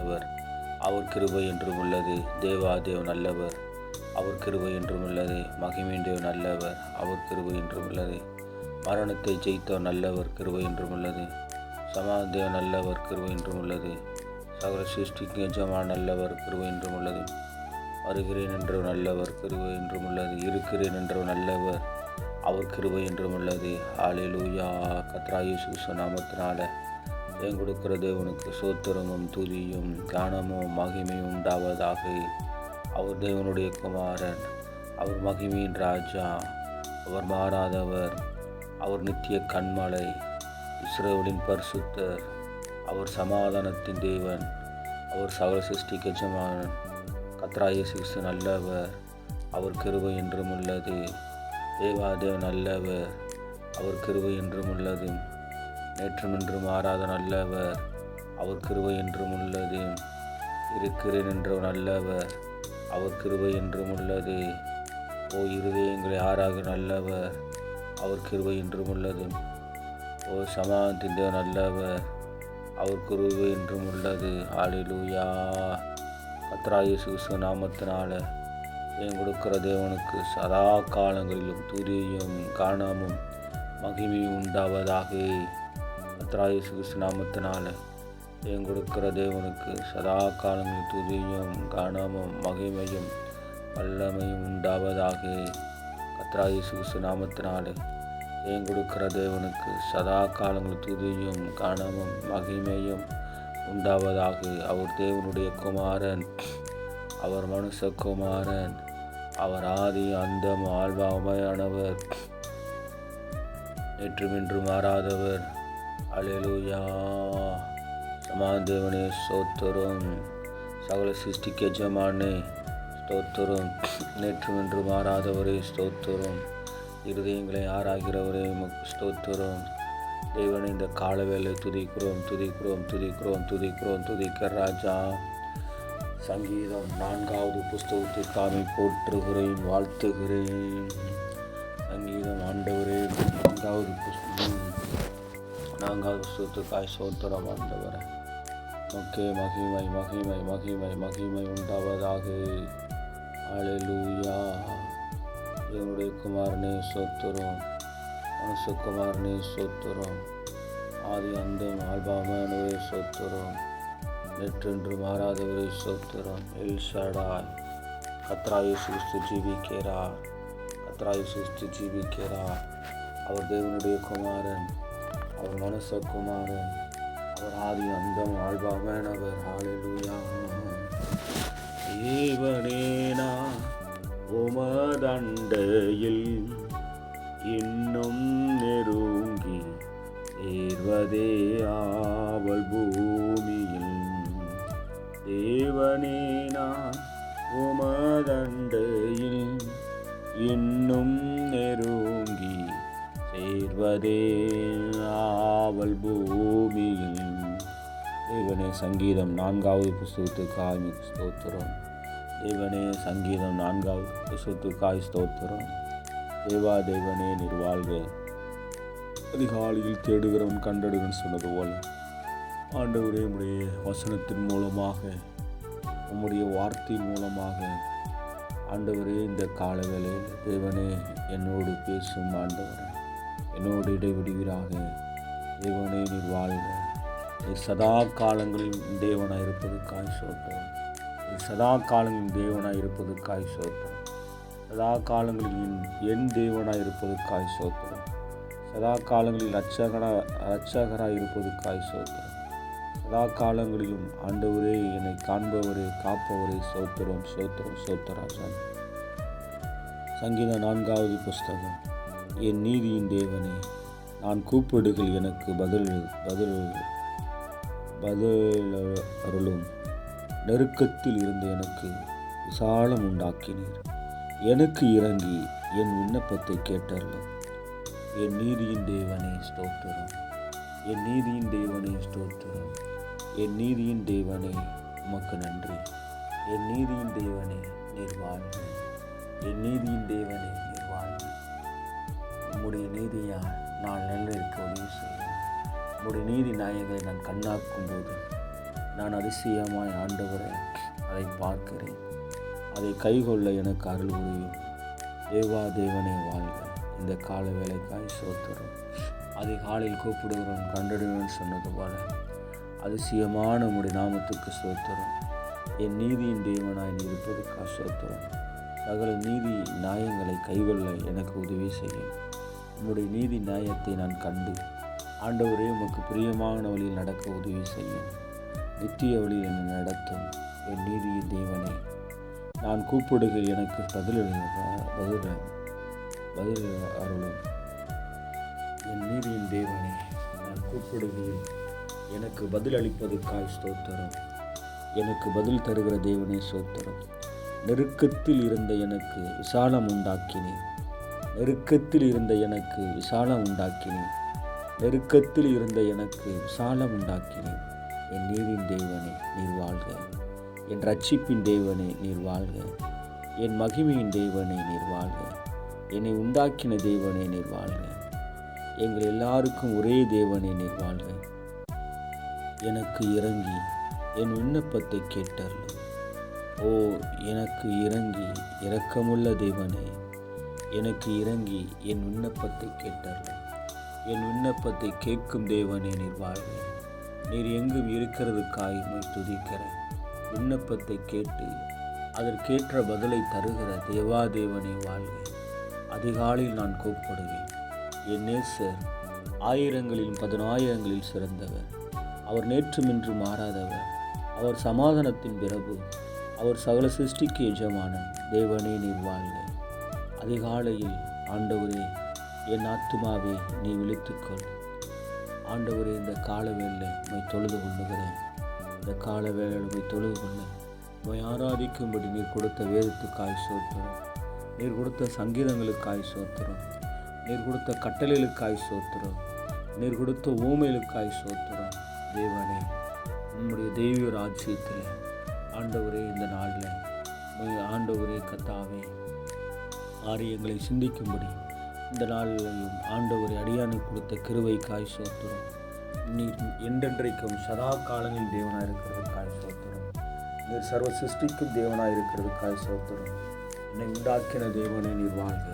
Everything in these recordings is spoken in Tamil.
அவர். அவர் கிருபை என்றும் உள்ளது. தேவாதேவ் நல்லவர். அவர் கிருபை என்றும் உள்ளது. மகிமையின் தேவன் நல்லவர். அவர் கிருபை என்றும் உள்ளது. மரணத்தை ஜெயித்தவர் நல்லவர். கிருபை என்றும் உள்ளது. சமாதேவன் நல்லவர். கிருபை என்றும் உள்ளது. சகல சிருஷ்டிக்கு எஜமான நல்லவர். கிருபை என்றும் உள்ளது. வருகிறேன் என்றவர் நல்லவர். கிருபை என்றும் உள்ளது. இருக்கிறேன் என்றவர் நல்லவர். அவர் கிருபை என்றும் உள்ளது. ஹல்லேலூயா. கர்த்தராகிய இயேசு நாமத்தினால தேவன் கொடுக்கிற தேவனுக்கு சோத்திரமும் துதியும் கானமும் மகிமையும் உண்டாவதாக. அவர் தேவனுடைய குமாரன். அவர் மகிமையின் ராஜா. அவர் மாறாதவர். அவர் நித்திய கன்மலை. இஸ்ரவேலின் பரிசுத்தர். அவர் சமாதானத்தின் தேவன். அவர் சகல சிருஷ்டிக்கு எஜமானன். கர்த்தராகிய இயேசு நல்லவர். அவர் கிருபை என்றும் உள்ளது. தேவாதேவன் நல்லவர். அவர் கிருபை என்றும் உள்ளது. நேற்றும் இன்றும் மாறாத நல்லவர். அவர் கிருபை என்றும் உள்ளது. இருக்கிறேன் என்றவர் நல்லவர். அவர் கிருபை என்றும் உள்ளது. ஓ இருதயங்களை ஆறாக நல்லவர். அவர் கிருபை என்றும் உள்ளது. ஓ சமாதானத்தின் தேவன் நல்லவர். அவர் கிருபை என்றும் உள்ளது. ஹல்லேலூயா. கர்த்தராகிய இயேசு நாமத்தினால தேவன் கொடுக்கிற தேவனுக்கு சதா காலங்களிலும் துதியும் காணாமும் மகிமையும் உண்டாவதாக. கர்த்தராகிய இயேசு நாமத்தினால தேவன் கொடுக்கிற தேவனுக்கு சதா காலங்களில் துதியும் காணாமும் மகிமையும் வல்லமையும் உண்டாவதாக. கர்த்தராகிய இயேசு நாமத்தினால தேவன் கொடுக்கிற தேவனுக்கு சதா காலங்களில் துதியும் காணாமும் மகிமையும் உண்டாவதாக. அவர் தேவனுடைய குமாரன். அவர் மனுஷகுமாரன். அவர் ஆதி அந்தம் ஆழ்வாமையானவர். நேற்றும் இன்றும் மாறாதவர். ஹல்லேலூயா. சமாதேவனே ஸ்தோத்திரம். சகல சிருஷ்டிக்கு எஜமானே ஸ்தோத்திரம். நேற்றும் இன்று மாறாதவரே ஸ்தோத்திரம். இருதயங்களை ஆராய்கிறவரே உமக்கு ஸ்தோத்திரம். தேவனை இந்த காலவேளை துதிக்கிறோம் துதிக்கிறோம் துதிக்கிறோம் துதிக்கிறோம் துதிக்கிற ராஜா. சங்கீதம் 4வது புஸ்தகத்தை தாமே போற்றுகிறேன் வாழ்த்துகிறேன். சங்கீதம் ஆண்டவரே 4வது புஸ்தகம் 4வது புஸ்தகத்துக்காய் சோத்திரம் ஆண்டவரே. ஓகே மகிமை மகிமை மகிமை மகிமை உண்டாவதாக. ஹல்லேலூயா. தேவனுடைய குமாரனே சோத்திரம். மனுஷகுமாரனே சோத்திரம். ஆதி அந்தம் ஆல்பாமானவரே சோத்திரம். நேற்றென்று மாறாதவரே சோத்திரம். எல் ஷடாய். கர்த்தராகிய இயேசு ஜீவிக்கிறார். கர்த்தராகிய இயேசு ஜீவிக்கிறார். அவர் தேவனுடைய குமாரன். அவர் மனுஷகுமாரன். அவர் ஆதி அந்தம் ஆல்பாமானவர். ஹல்லேலூயா. தேவனே நான் உமதண்டையில் இன்னும் நெருங்கி சேர்வதே ஆவல் பூமியில். தேவனே நான் உமதண்டையில் இன்னும் நெருங்கி சேர்வதே ஆவல் பூமியில். தேவனே சங்கீதம் 4வது புஸ்தகத்துக்காய் ஸ்தோத்திரம். தேவனே சங்கீதம் 4வது புஸ்தகத்துக்காய் ஸ்தோத்திரம். தேவா தேவனே நீர் வாழ்க. அதிகாலையில் தேடுகிறவன் கண்டடுவன் சொன்னது போல ஆண்டவரே உம்முடைய வசனத்தின் மூலமாக உம்முடைய வார்த்தையின் மூலமாக ஆண்டவரே இந்த காலவேளையில் தேவனே என்னோடு பேசும் ஆண்டவரே. என்னோடு இடைவிடுவீராக. தேவனே நீர் வாழ்க. நீர் சதா காலங்களில் தேவனாய் இருப்பதற்காய் சோத்திரம். நீர் சதா காலங்களில் தேவனாய் இருப்பதற்காய் சோத்திரம். சதா காலங்களில் என் தேவனாய் இருப்பதற்காய் சோத்திரம். சதா காலங்களில் இரட்சகராய் இருப்பதற்காய் சோத்திரம். சதா காலங்களிலும் ஆண்டவரே என்னை காண்பவரே காப்பவரே சோத்திரம் சோத்திரம் சோத்தராஜா. சங்கீதம் 4வது புஸ்தகம். என் நீதியின் தேவனே நான் கூப்பிடுகள் எனக்கு பதில் அருளும். நெருக்கத்தில் இருந்து எனக்கு விசாலம் உண்டாக்கினீர். எனக்கு இறங்கி என் விண்ணப்பத்தை கேட்டருளும். என் நீதியின் தேவனே ஸ்தோத்திரம். என் நீதியின் தேவனே ஸ்தோத்திரம். என் நீதியின் தேவனே உமக்கு நன்றி. என் நீதியின் தேவனே நீர் வாழ்க. என் நீதியின் தேவனே நீர் வாழ்க. உம்முடைய நீதியால் நான் நிலைநிற்க உதவி செய்யும். உம்முடைய நீதி நாயகங்களை நான் கண்ணாக்கும் போது நான் அதிசயமாய் ஆண்டவரே அதை பார்க்கிறேன். அதை கைகொள்ள எனக்கு அருள் புரியும். தேவா தேவனே வாழ்க. இந்த கால வேலைக்காய் சோத்திரம். அதிகாலையில் கூப்பிடுகிறோம் கண்டடுவேன் சொன்னது போல அதிசயமான உம்முடைய நாமத்துக்கு சோத்திரம். என் நீதியின் தேவனாய் நீ இருப்பதற்காக சோத்திரம். சகல நீதி நியாயங்களை கைகொள்ள எனக்கு உதவி செய்யும். உம்முடைய நீதி நியாயத்தை நான் கண்டு ஆண்டவரே உமக்கு பிரியமான வழியில் நடக்க உதவி செய்யும். நித்திய வழியில் என்னை நடத்தும். என் நீதியின் தேவனே, நான் கூப்பிடுகிற எனக்கு பதில் அருளும். என் நீதியின் தேவனே, நான் கூப்பிடுகிறேன் எனக்கு பதில் அளிப்பதற்காய் ஸ்தோத்திரம். எனக்கு பதில் தருகிற தேவனே ஸ்தோத்திரம். நெருக்கத்தில் இருந்த எனக்கு விசாலம் உண்டாக்கினேன். நெருக்கத்தில் இருந்த எனக்கு விசாலம் உண்டாக்கினேன். நெருக்கத்தில் இருந்த எனக்கு விசாலம் உண்டாக்கினேன். என் நீதியின் தேவனே நீர் வாழ்க. என் ரட்சிப்பின் தேவனே நீர் வாழ்க. என் மகிமையின் தேவனே நீர் வாழ்க. என்னை உண்டாக்கின தேவனே நீர் வாழ்க. எங்கள் எல்லாருக்கும் ஒரே தேவனே நீர் வாழ்க. எனக்கு இறங்கி என் விண்ணப்பத்தை கேட்டருளும். ஓ, எனக்கு இறங்கி இரக்கமுள்ள தேவனே, எனக்கு இறங்கி என் விண்ணப்பத்தை கேட்டருளும். என் விண்ணப்பத்தை கேட்கும் தேவனே நீர் வாழ்க. நீர் எங்கும் இருக்கிறதுக்காய் உம்மை துதிக்கிறேன். விண்ணப்பத்தை கேட்டு அதற்கேற்ற பதிலை தருகிற தேவாதேவனே வாழ்க. அதிகாலையில் நான் கூப்பிடுவேன். என் நேசர் ஆயிரங்களிலும் 10,000களில் சிறந்தவர். அவர் நேற்றுமின்று மாறாதவர். அவர் சமாதானத்தின் பிரபு. அவர் சகல சிருஷ்டிக்கு எஜமானன். தேவனே நீர் வாழ்க. அதிகாலையில் ஆண்டவரே, என் ஆத்துமாவே நீ விழித்துக்கொள். ஆண்டவரே, இந்த கால வேளையில் உம்மை தொழுது கொள்ளுகிறேன். இந்த கால வேளையில் உம்மை தொழுது கொள்ள உம்மை ஆராதிக்கும்படி நீர் கொடுத்த வேதத்துக்காய் சோத்திரம். நீர் கொடுத்த சங்கீதங்களுக்காய் சோத்திரம். நீர் கொடுத்த கட்டளைகளுக்காய் சோத்திரம். நீர் கொடுத்த ஊமைகளுக்காய் சோத்திரம். தேவனே, உம்முடைய தெய்வ ராஜ்யத்தில் ஆண்டவரே, இந்த நாளில் ஆண்டவரே கத்தாவே ஆரியங்களை சிந்திக்கும்படி இந்த நாளிலையும் ஆண்டவரை அடியானுக்கு கொடுத்த கிருபைக்காய் சோத்திரம். நீர் என்றென்றைக்கும் சதா காலங்களில் தேவனாக இருக்கிறதுக்காய் சோத்திரம். நீர் சர்வ சிருஷ்டிக்கும் தேவனாக இருக்கிறதுக்காய் சோத்திரம். என்னை உண்டாக்கின தேவனே நீர் வாழ்க.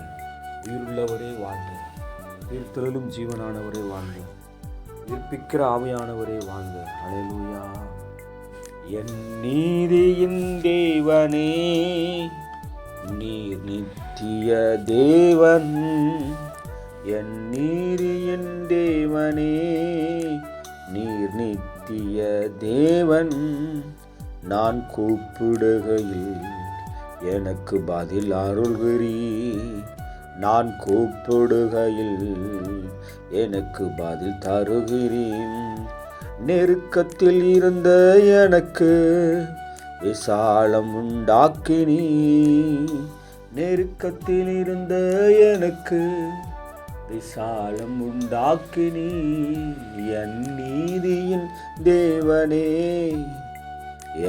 உயிருள்ளவரே வாழ்க. உயிர்த்தெழும் ஜீவனானவரே வாழ்க. உயிர்ப்பிக்கிற ஆவியானவரே வாழ்க. அல்லேலூயா. என் நீதியின் தேவனே நீர் நித்திய தேவன். என் நீதியின் தேவனே நீர் நித்திய தேவன். நான் கூப்பிடுகையில் எனக்கு பதில் அருள்கிறீர். நான் கூப்பிடுகையில் எனக்கு பதில் தருகிறேன். நெருக்கத்தில் இருந்த எனக்கு விசாலம் உண்டாக்கினீ. நெருக்கத்தில் இருந்த எனக்கு விசாலம் உண்டாக்கினீ. என் நீதியின் தேவனே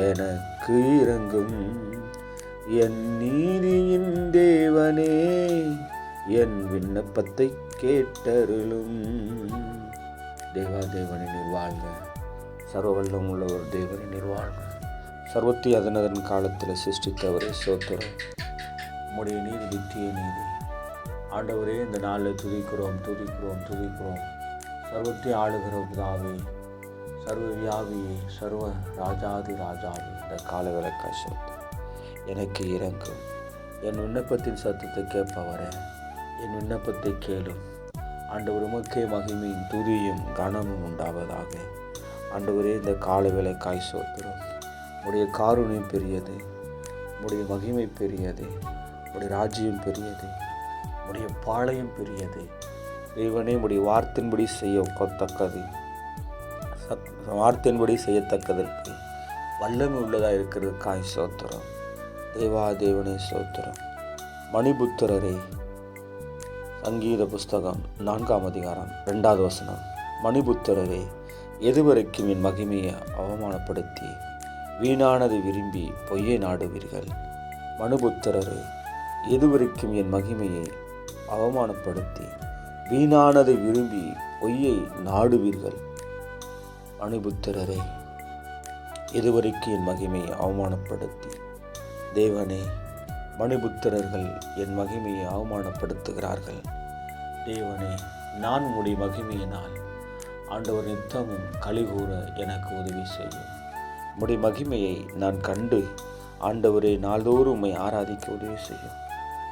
எனக்கு இரங்கும். என் நீதியின் தேவனே என் விண்ணப்பத்தை கேட்டருளும். தேவாதேவனை நீர் வாழ்க. சர்வ வல்லம் உள்ள ஒரு தேவனை நீர் வாழ்க. சர்வத்தை அதனதன் காலத்தில் சிருஷ்டித்தவரே சோத்திரம். உம்முடைய நீதி நித்திய நீதி. ஆண்டவரே, இந்த நாளில் துதிக்கிறோம். சர்வத்தை ஆளுகிற பிதாவே, சர்வ வியாபியே, சர்வ ராஜாதி ராஜாவே, இந்த கால விளக்காய் சோத்திரம். எனக்கு இறங்கும். என் விண்ணப்பத்தின் சத்தத்தை கேட்பவரே, என் விண்ணப்பத்தை கேளும். ஆண்டவர், உமக்கே மகிமையும் துதியும் கனமும் உண்டாவதாக. ஆண்டவரே, இந்த கால வேளைக்காய் சோத்திரம். உடைய காருண்யம் பெரியது. உடைய மகிமை பெரியது. உடைய ராஜ்யம் பெரியது. உடைய பாளையம் பெரியது. தேவனே, உடைய வார்த்தையின்படி செய்யத்தக்கது, வார்த்தையின்படி செய்யத்தக்கதற்கு வல்லமை உள்ளதாக இருக்கிறதுக்காய் சோத்திரம். தேவாதேவனே சோத்திரம். மணிபுத்திரரே, சங்கீத புஸ்தகம் 4ஆம் அதிகாரம் 2வது வசனம். மணிபுத்திரரே, எதுவரைக்கும் என் மகிமையை அவமானப்படுத்தி வீணானதை விரும்பி பொய்யை நாடுவீர்கள்? மணிபுத்திரரே, எதுவரைக்கும் என் மகிமையை அவமானப்படுத்தி வீணானதை விரும்பி பொய்யை நாடுவீர்கள்? மணிபுத்திரரே, இதுவரைக்கும் என் மகிமையை அவமானப்படுத்தி தேவனே, மணிபுத்திரர்கள் என் மகிமையை அவமானப்படுத்துகிறார்கள். தேவனே, நான் உம்முடைய மகிமையினால் ஆண்டவர் நித்தமும் கலிகூற எனக்கு உதவி செய்யும். உம்முடைய மகிமையை நான் கண்டு ஆண்டவரே நாள்தோறும் உம்மை ஆராதிக்க உதவி செய்யும்.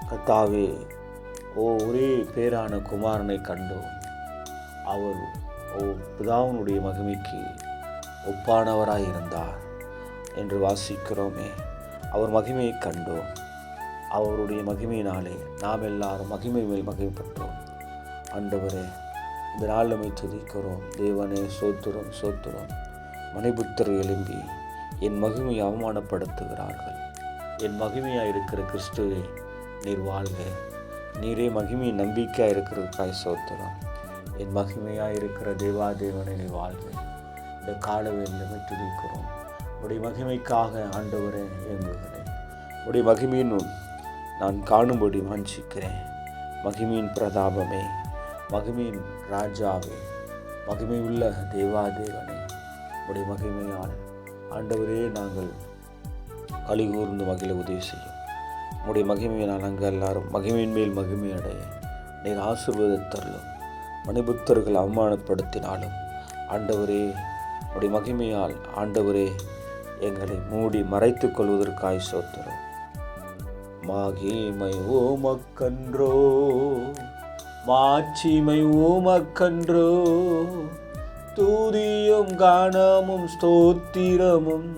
கர்த்தாவே, ஒரே பேரான குமாரனை கண்டோம். அவர் பிதாவினுடைய மகிமைக்கு ஒப்பானவராய் இருந்தார் என்று வாசிக்கிறோமே. அவர் மகிமையை கண்டோம். அவருடைய மகிமையினாலே நாம் எல்லாரும் மகிமை மேல் மகிமைப்பட்டோம். ஆண்டவரே, இந்த நாள் நம்மை துதிக்கிறோம். தேவனே, சோத்திரம் சோத்திரம். மணிபுத்தர் எழும்பி என் மகிமையை அவமானப்படுத்துகிறார்கள். என் மகிமையாக இருக்கிற கிறிஸ்துவே, நீர் வாழ்க. நீரே மகிமையின் நம்பிக்கையாக இருக்கிறதுக்காய் சோத்திரம். என் மகிமையாக இருக்கிற தேவாதேவனை நீ வாழ்க. இந்த காலவேளை துதிக்கிறோம். உடைய மகிமைக்காக ஆண்டவரே இயங்குகிறேன். உடைய மகிமையினும் நான் காணும்படி வாஞ்சிக்கிறேன். மகிமையின் பிரதாபமே, மகிமையின் ராஜாவே, மகிமையுள்ள தேவாதேவனே, உடைய மகிமையால் ஆண்டவரே நாங்கள் கலிகூர்ந்து மகிழ உதவி செய்யும். உடைய மகிமையினால் நாங்கள் எல்லாரும் மகிமையின் மேல் மகிமை அடைய நீர் ஆசீர்வாதத்தருளும். மணிபுத்தர்கள் அவமானப்படுத்தினாலும் ஆண்டவரே, உடைய மகிமையால் ஆண்டவரே எங்களை மூடி மறைத்துக் கொள்வதற்காய் சோத்திரம். மகிமை உமக்கன்றோ, மாட்சிமை உமக்கன்றோ, துதியும் கனமும் ஸ்தோத்திரமும்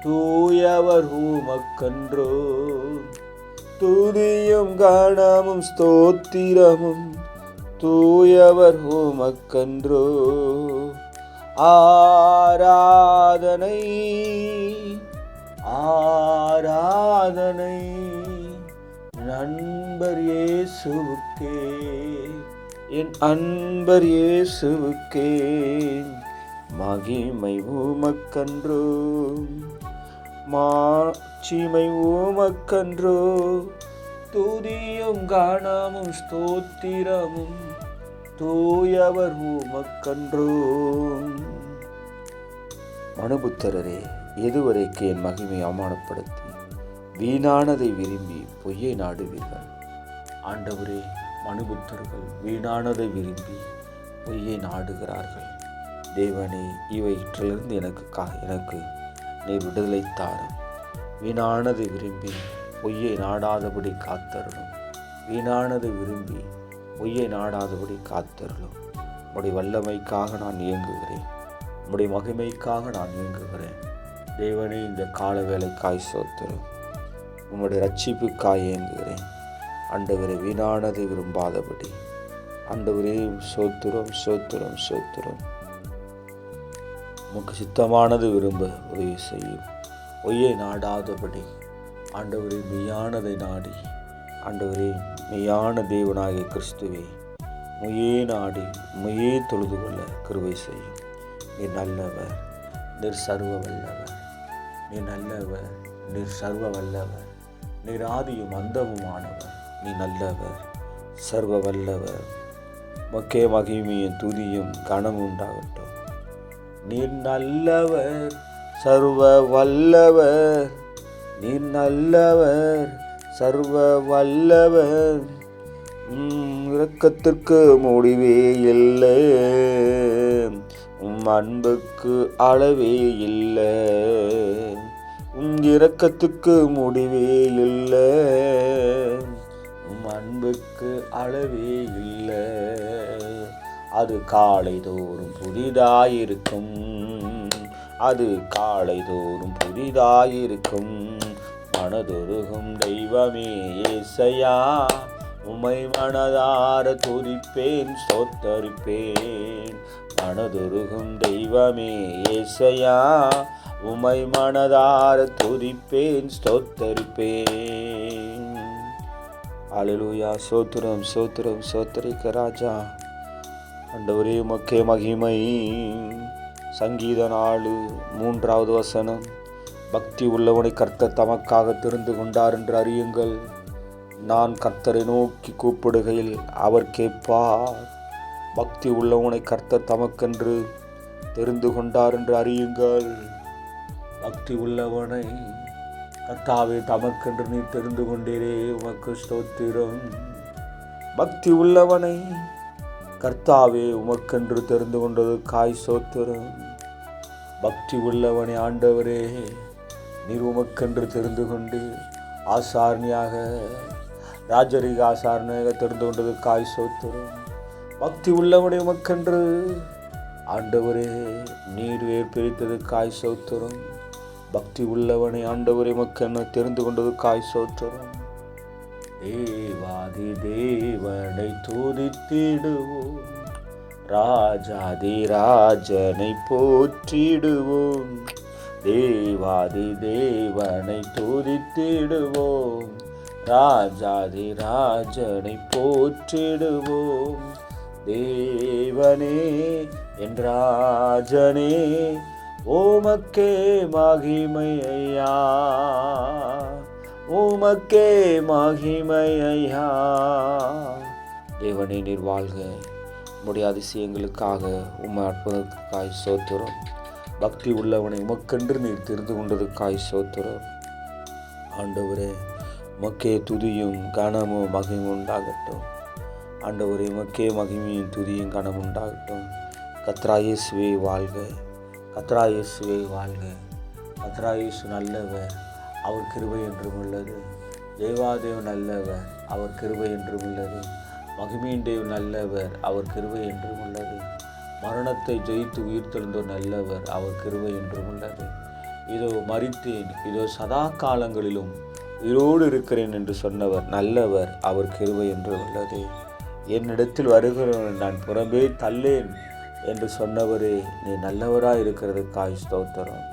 தூயவர் உமக்கன்றோ. துதியும் கனமும் ஸ்தோத்திரமும் தூயவர் உமக்கன்றோ. ஆராதனை ஆராதனை நண்பர் இயேசுவுக்கே, என் அன்பர் இயேசுவுக்கே. மகிமை உமக்கன்றோ, மாட்சிமை உமக்கன்றோ, துதியும் கனமும் ஸ்தோத்திரமும் தூயவர் உமக்கன்றோ. மனுபுத்திரரே, எதுவரைக்கு என் மகிமை அவமானப்படுத்தி வீணானதை விரும்பி பொய்யை நாடுவீர்கள்? ஆண்டவரே, மனுபுத்திரர்கள் வீணானதை விரும்பி பொய்யை நாடுகிறார்கள். தேவனே, இவற்றிலிருந்து எனக்கு நீர் விடுதலை தாரும். வீணானதை விரும்பி பொய்யை நாடாதபடி காத்தருளும். வீணானதை விரும்பி பொய்யை நாடாதபடி காத்தருளும். உம்முடைய வல்லமைக்காக நான் இயங்குகிறேன். உம்முடைய மகிமைக்காக நான் இயங்குகிறேன். தேவனே, இந்த கால வேளைக்காய் சோத்திரம். உம்முடைய ரட்சிப்புக்காய் இயங்குகிறேன். ஆண்டவரை வீணானதை விரும்பாதபடி ஆண்டவரே சோத்திரம் சோத்திரம் சோத்திரம். உமக்கு சித்தமானது விரும்ப உதவி செய்யும். பொய்யை நாடாதபடி ஆண்டவரே மெய்யானதை நாடி, ஆண்டவரே மெய்யான தேவனாகிய கிறிஸ்துவே முயே நாடி முயே தொழுது கொள்ள கிருபை செய்யும். நீர் நல்லவர், நீர் சர்வ வல்லவர். நீர் நல்லவர், நீர் சர்வ வல்லவர். நீர் ஆதியும் அந்தமுமானவர். நீ நல்லவர், சர்வ வல்லவர். மக்கே மகிமையும் துதியும் கனமும் உண்டாகட்டும். நீர் நல்லவர், சர்வ வல்லவர். நீர் நல்லவர், சர்வ வல்லவர். இரக்கத்திற்கு முடிவே இல்லை, அன்புக்கு அளவே இல்லை. இரக்கத்துக்கு முடிவே இல்லை, அன்புக்கு அளவே இல்லை. அது காலை தோறும் புதிதாயிருக்கும், அது காலை தோறும் புதிதாயிருக்கும். மனதுருகும் தெய்வமே ஏசையா, உம்மை மனதார துதிப்பேன் ஸ்தோத்தரிப்பேன். மனதுருகும் தெய்வமே ஏசையா, உம்மை மனதார துதிப்பேன் ஸ்தோத்தரிப்பேன். அல்லேலூயா. சோத்திரம் சோத்திரம் சோத்தரிக்க ராஜா. ஆண்டவரே, உமக்கே மகிமை. சங்கீத 4:3 வசனம். பக்தி உள்ளவனை கர்த்தர் தமக்காக தெரிந்து கொண்டார் என்று அறியுங்கள். நான் கர்த்தரை நோக்கி கூப்பிடுகையில் அவர் கேட்பார். பக்தி உள்ளவனை கர்த்தர் தமக்கென்று தெரிந்து கொண்டார் என்று அறியுங்கள். பக்தி உள்ளவனை கர்த்தாவே தமக்கென்று நீர் தெரிந்து கொண்டீரே, உமக்கு ஸ்தோத்திரம். பக்தி உள்ளவனை கர்த்தாவே உமக்கென்று தெரிந்து கொண்டதுக்காய் ஸ்தோத்திரம். பக்தி உள்ளவனை ஆண்டவரே நீர் உமக்கென்று தெரிந்து கொண்டு ஆசாரணியாக, ராஜரிக ஆசாரணியாக தெரிந்து கொண்டதுக்காய் ஸ்தோத்திரம். பக்தி உள்ளவனை உமக்கென்று ஆண்டவரே நீர் வேர் பிரித்ததுக்காய் ஸ்தோத்திரம். பக்தி உள்ளவனை ஆண்டவரே உமக்கென்று தெரிந்து கொண்டதுக்காய் ஸ்தோத்திரம். தேவாதி தேவனை துதித்திடுவோம், ராஜாதி ராஜனை போற்றிடுவோம். தேவாதி தேவனை துதித்திடுவோம், ராஜாதி ராஜனை போற்றிடுவோம். தேவனே என் ராஜனே உமக்கே மகிமை ஐயா, உமக்கே மகிமை ஐயா. தேவனே நீர் வாழ்க. உம்முடைய அதிசயங்களுக்காக உம்மை அற்புதத்துக்காய் ஸ்தோத்திரம். பக்தி உள்ளவனை உமக்கென்று நீர் தெரிந்து கொண்டதுக்காய் ஸ்தோத்திரம். ஆண்டவரே உமக்கே துதியும் கனமும் மகிமும் உண்டாகட்டும். ஆண்டவரே உமக்கே மகிமையும் துதியும் கனமும் உண்டாகட்டும். கர்த்தராகிய இயேசுவே வாழ்க, கர்த்தராகிய இயேசுவே வாழ்க. கர்த்தராகிய இயேசு நல்லவர், அவர் கிருபை என்றும் உள்ளது. தேவாதேவன் நல்லவர், அவர் கிருபை என்றும் உள்ளது. மகிமையின் தேவன் நல்லவர், அவர் கிருபை என்றும் உள்ளது. மரணத்தை ஜெயித்து உயிர்த்தெழுந்தோர் நல்லவர், அவர் கிருபை என்றும் உள்ளது. இதோ மரித்தேன், இதோ சதா காலங்களிலும் உயிரோடு இருக்கிறேன் என்று சொன்னவர் நல்லவர், அவர் கிருபை என்றும் உள்ளது. என்னிடத்தில் வருகிறவன் நான் புறம்பே தள்ளேன் என்று சொன்னவரே நீ நல்லவராய் இருக்கிறதுக்காய் ஸ்தோத்திரம்.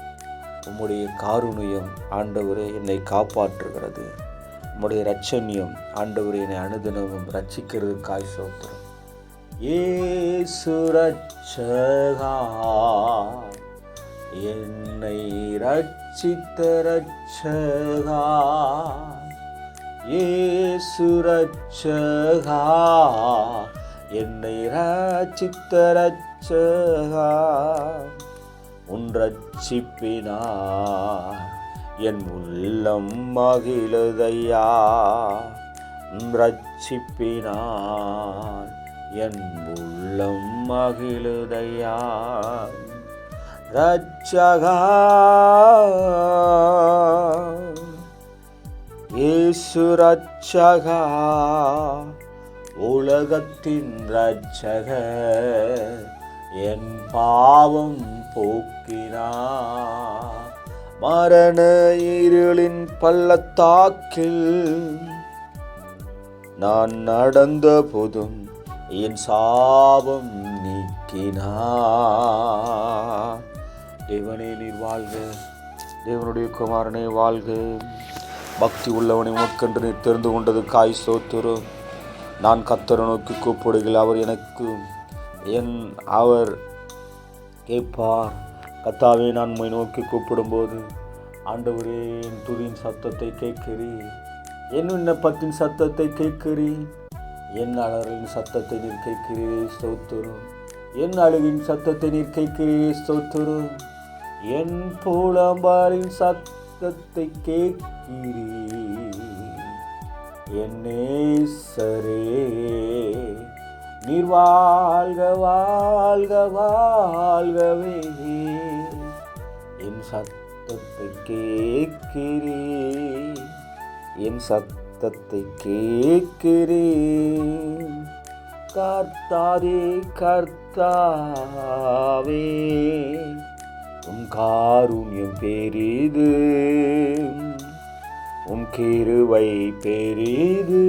உம்முடைய காருண்யம் ஆண்டவரே என்னை காப்பாற்றுகிறது. உம்முடைய இரட்சண்யம் ஆண்டவரே என்னை அனுதினமும் ரட்சிக்கிறதுக்காய் ஸ்தோத்திரம். இயேசு ரட்சகா என்னை ரட்சித்த ரட்சகா, இயேசு ரட்சகா என்னை ரட்சித்த ரட்சகா. உன் ரட்சிப்பினார் என் உள்ளம் மகிழுதையா, ரட்சிப்பினார் என் உள்ளம் மகிழுதையா. ரட்சகா இயேசு ரட்சகா, உலகத்தின் ரட்சகர், என் பாவம் போக்கினார். மரண இருளின் பள்ளத்தாக்கில் நான் நடந்த போதும் என் சாபம் நீக்கினார். தேவனே நீர் வாழ்க, தேவனுடைய குமாரனே வாழ்க. பக்தி உள்ளவனை உமக்கென்று நீர் தெரிந்து கொண்டதுக்காய் ஸ்தோத்திரம். நான் கர்த்தரை நோக்கி கூப்பிடுகிறேன், அவர் எனக்கு அவர் கேட்பார். கர்த்தாவே நான் உம்மை நோக்கி கூப்பிடும்போது ஆண்டவரே என் துதியின் சத்தத்தை கேட்கிறீர், என் விண்ணப்பத்தின் சத்தத்தை கேட்கிறீர். என் அலறின் சத்தத்தை நீர் கேட்கிறீரே ஸ்தோத்திரம். என் அழுகின் சத்தத்தை நீர் கேட்கிறீரே ஸ்தோத்திரம். என் புலம்பலின் சத்தத்தை கேட்கிறீர். என் நேசரே நீர் வாழ்க வாழ்க வாழ்கவே. என் சத்தத்தை கேட்கிறீர், என் சத்தத்தை கேட்கிறேன். கர்த்தாவே கர்த்தாவே உம் காருண்யம் பெரிது, உம் கிருபை பெரிது,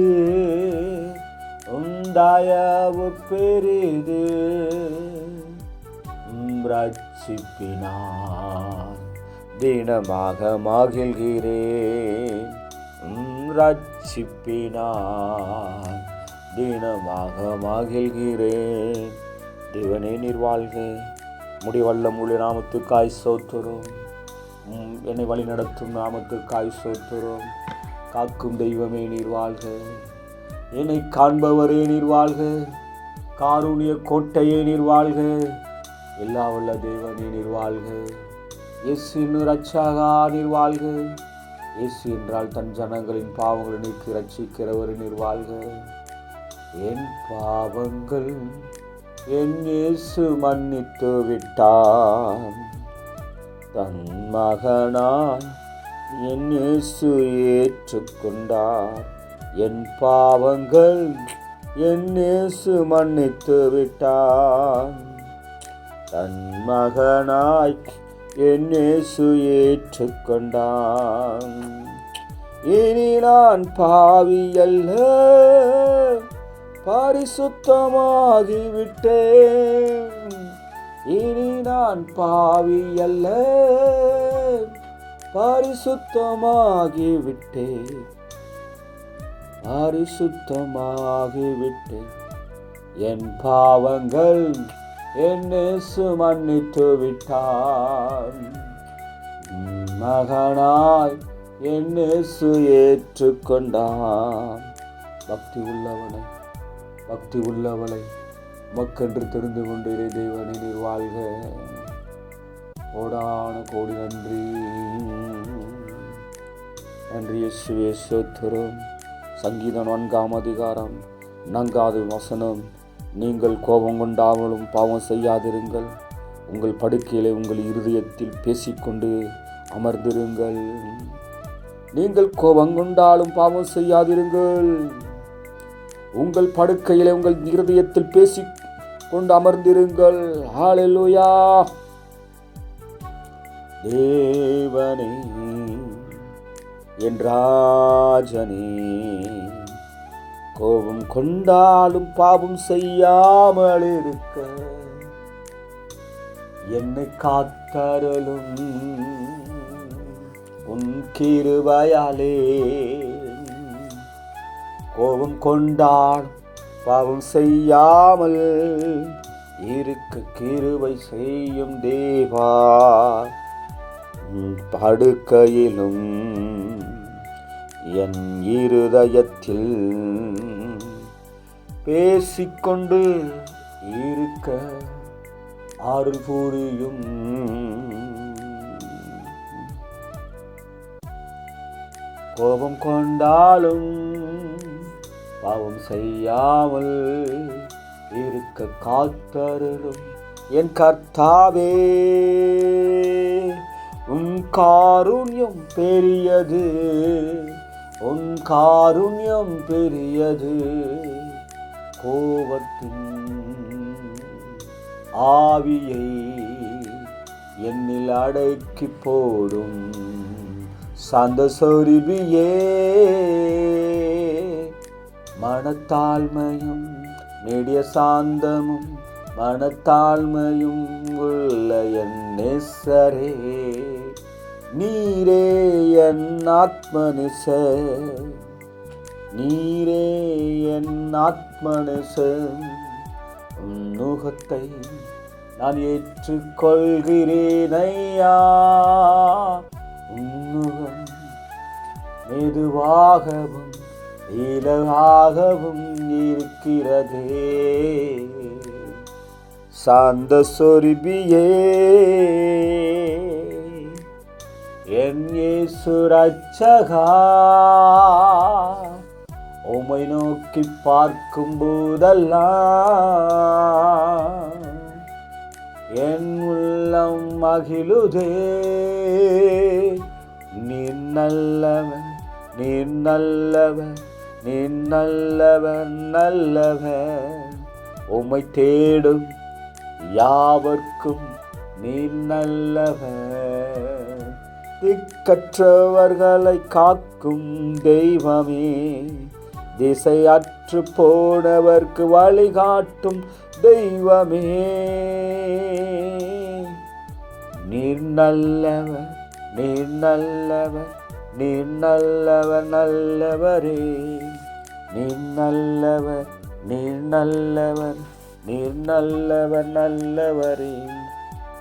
உம் தயவு பெரிது. உம் ரட்சிப்பினார் தினமாக மகிழ்கிறேன். உம் ரட்சிப்பினார் தினமாக மகிழ்கிறேன். தேவனே நீர் வாழ்க. முடிவல்ல முழு நாமத்துக்காய் ஸ்தோத்திரம். என்னை வழி நடத்தும் நாமத்துக்காய் ஸ்தோத்திரம். காக்கும் தெய்வமே நீர் வாழ்க. என்னை காண்பவரே நீர் வாழ்க. காருண்ய கோட்டையே நீர் வாழ்க. எல்லா வல்ல தேவனே நீர் வாழ்க. இயேசுவின் இரட்சகா நீர் வாழ்க. இயேசு என்றால் தன் ஜனங்களின் பாவங்களை நீக்கி ரட்சிக்கிறவர் நீர் வாழ்க. என் பாவங்கள் என் இயேசு மன்னித்து விட்டான். தன் மகனாய் என் இயேசு ஏற்றுக்கொண்டார். என் பாவங்கள் என் இயேசு மன்னித்து விட்டான். தன் மகனாய் என் இயேசு ஏற்றுக்கொண்டான். இனி நான் பாவி அல்ல, பரிசுத்தமாகிவிட்டேன். இனி நான் பாவி அல்ல, பரிசுத்தமாகிவிட்டேன். பரிசுத்தமாகிவிட்டேன். என் பாவங்கள் என் இயேசு மன்னித்து விட்டான். மகனாய் என் இயேசு ஏற்றுக்கொண்டான். பக்தி உள்ளவனை பக்தி உள்ளவளை மக்கென்று தெரிந்து கொண்டிரு தேவனை நீர் வாழ்க. கோடான கோடி நன்றி. நன்றி இயேசுவே ஸ்தோத்திரம். சங்கீதம் 4 4 வசனம். நீங்கள் கோபம் கொண்டாமலும் பாவம் செய்யாதிருங்கள். உங்கள் படுக்கையிலே உங்கள் இருதயத்தில் பேசிக்கொண்டு அமர்ந்திருங்கள். நீங்கள் கோபம் கொண்டாலும் பாவம் செய்யாதிருங்கள். உங்கள் படுக்கையிலே உங்கள் இருதயத்தில் பேசிக்கொண்டு அமர்ந்திருங்கள். ஹல்லேலூயா. தேவனே என் ராஜனே, கோபம் கொண்டாலும் பாவம் செய்யாமல் இருக்க என்னை காத்தருளும் உன் கிருபையாலே. கோபம் கொண்டால் பாவம் செய்யாமல் இருக்க கிருபை செய்யும் தேவா. படுக்கையிலும் என் இருதயத்தில் பேசிக்கொண்டு இருக்க அருள் புரியும். கோபம் கொண்டாலும் பாவம் செய்யாமல் இருக்க காத்தருளும் என் கர்த்தாவே. உன் காருண்யம் பெரியது, உன் காருண்யம் பெரியது. கோபத்தின் ஆவியை என்னில் அடக்கி போடும் சாந்த சொரிபியே. மனத்தாழ்மையும் நெடிய சாந்தமும் மனத்தாழ்மையும் உள்ள என் நேசரே, நீரே என் ஆத்மநேச, நீரே என் ஆத்மநேச. உன் நுகத்தை நான் ஏற்றுக்கொள்கிறேன் ஐயா. உன்னுகம் மெதுவாகவும் இலகாகவும் இருக்கிறதே. சாந்த சொரிபியே என் இயேசு இரட்சகா, உம்மை நோக்கி பார்க்கும் போதெல்லாம் என் உள்ளம் மகிழுதே. நீர் நல்லவன், நீர் நல்லவன், நீர் நல்லவன், நல்லவன். உம்மை தேடும் யாவர்க்கும் நீர் நல்லவன். திக்கற்றவர்களை காக்கும் தெய்வமே, திசையற்று போனவர்க்கு வழிகாட்டும் தெய்வமே. நீர் நல்லவர், நீர் நல்லவர், நீர் நல்லவர், நல்லவரே. நீர் நல்லவர், நீர் நல்லவர், நீர் நல்லவர், நல்லவரே.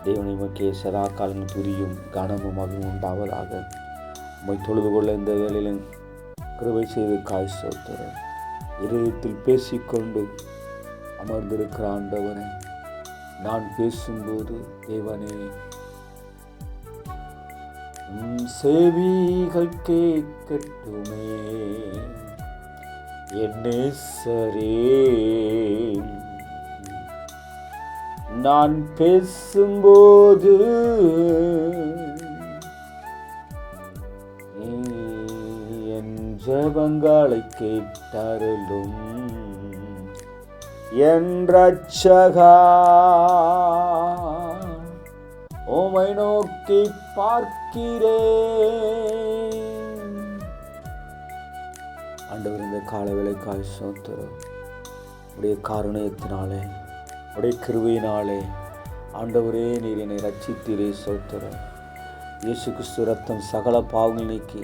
தேவனை மக்கே சதா காலம் துரியும் கனமும் மகிமும் உண்டாவதாக. உம்மை தொழுது கொள்ள இந்த வேளையிலும் கிருபை செய்து காய் சோத்திரம். இதயத்தில் பேசிக்கொண்டு அமர்ந்திருக்கிற ஆண்டவனே, நான் பேசும்போது தேவனே செவிகள் கேட்கட்டுமே என் நேசரே, நான் பேசும்போது என் ஜெபங்களை கேட்டருளும் என் இரட்சகா, உம்மை நோக்கி பார்க்கிறேன். ஆண்டவர், இந்த கால வேளைக்காய் ஸ்தோத்திரம். உடைய காருண்யத்தினாலே, உடைய கிருபையினாலே ஆண்டவரே நீர் என்னை ரட்சித்தீரே. ஸ்தோத்திரம். இயேசு கிறிஸ்து ரத்தம் சகல பாவங்கள் நீக்கி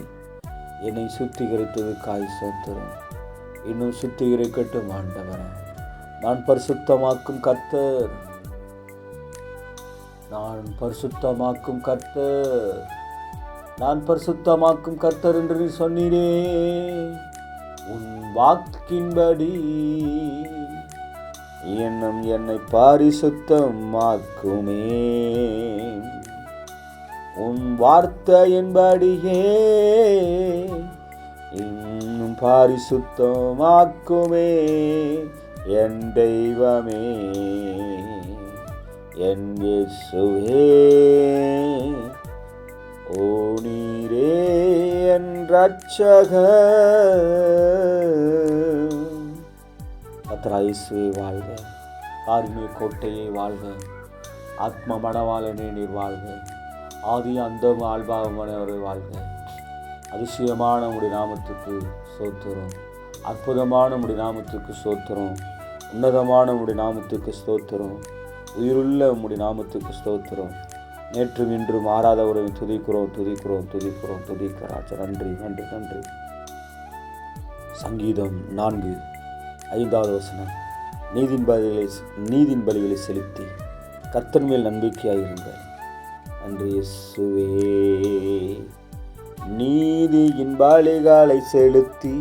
என்னை சுத்திகரித்ததுக்காய் ஸ்தோத்திரம். இன்னும் சுத்திகரிக்கட்டும் ஆண்டவரே. நான் பரிசுத்தமாக்கும் கர்த்தர், நான் பரிசுத்தமாக்கும் கர்த்தர், நான் பரிசுத்தமாக்கும் கர்த்தர் என்று நீ சொன்னீரே. உன் வாக்கின்படி என்னை பரிசுத்தமாக்குமே. உன் வார்த்தையின்படியே இன்னும் பரிசுத்தமாக்குமே. என் தெய்வமே, என் இயேசுவே, ஓ நீரே என் இரட்சகர். கர்த்தராகிய இயேசுவே வாழ்க, காருண்ய கோட்டையே வாழ்க, ஆத்ம மணவாளனே நீர் வாழ்க, ஆதி அந்தம் ஆழ்பாவமானவரை வாழ்க. அதிசயமான உம்முடைய நாமத்துக்கு ஸ்தோத்திரம், அற்புதமான உம்முடைய நாமத்துக்கு ஸ்தோத்திரம், உன்னதமான உம்முடைய நாமத்துக்கு ஸ்தோத்திரம், உயிருள்ள உம்முடைய நாமத்துக்கு ஸ்தோத்திரம். நேற்றும் இன்றும் மாறாதவரை துதிக்கிறோம் துதிக்கிறோம் துதிக்கிறோம் துதிக்கிறார். நன்றி நன்றி நன்றி. சங்கீதம் 4:5 நீதின் பலிகளை செலுத்தி கர்த்தர் மேல் நம்பிக்கையாயிருங்கள். நன்றி இயேசுவே. நீதியின் பலிகளை செலுத்தி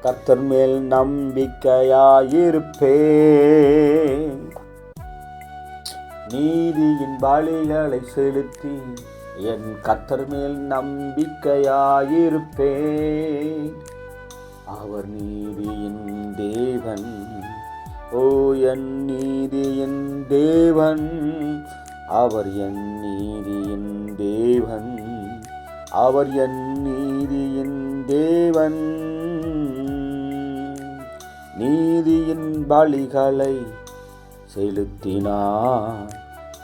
கர்த்தர் மேல் நம்பிக்கையாயிருப்பேன். நீதியின் பலிகளை செலுத்தி என் கர்த்தர் மேல் நம்பிக்கையாயிருப்பேன். அவர் நீதியின் தேவன், ஓ என் நீதியின் தேவன், அவர் என் நீதியின் தேவன், அவர் என் நீதியின் தேவன். நீதியின் பலிகளை செலுத்தினார்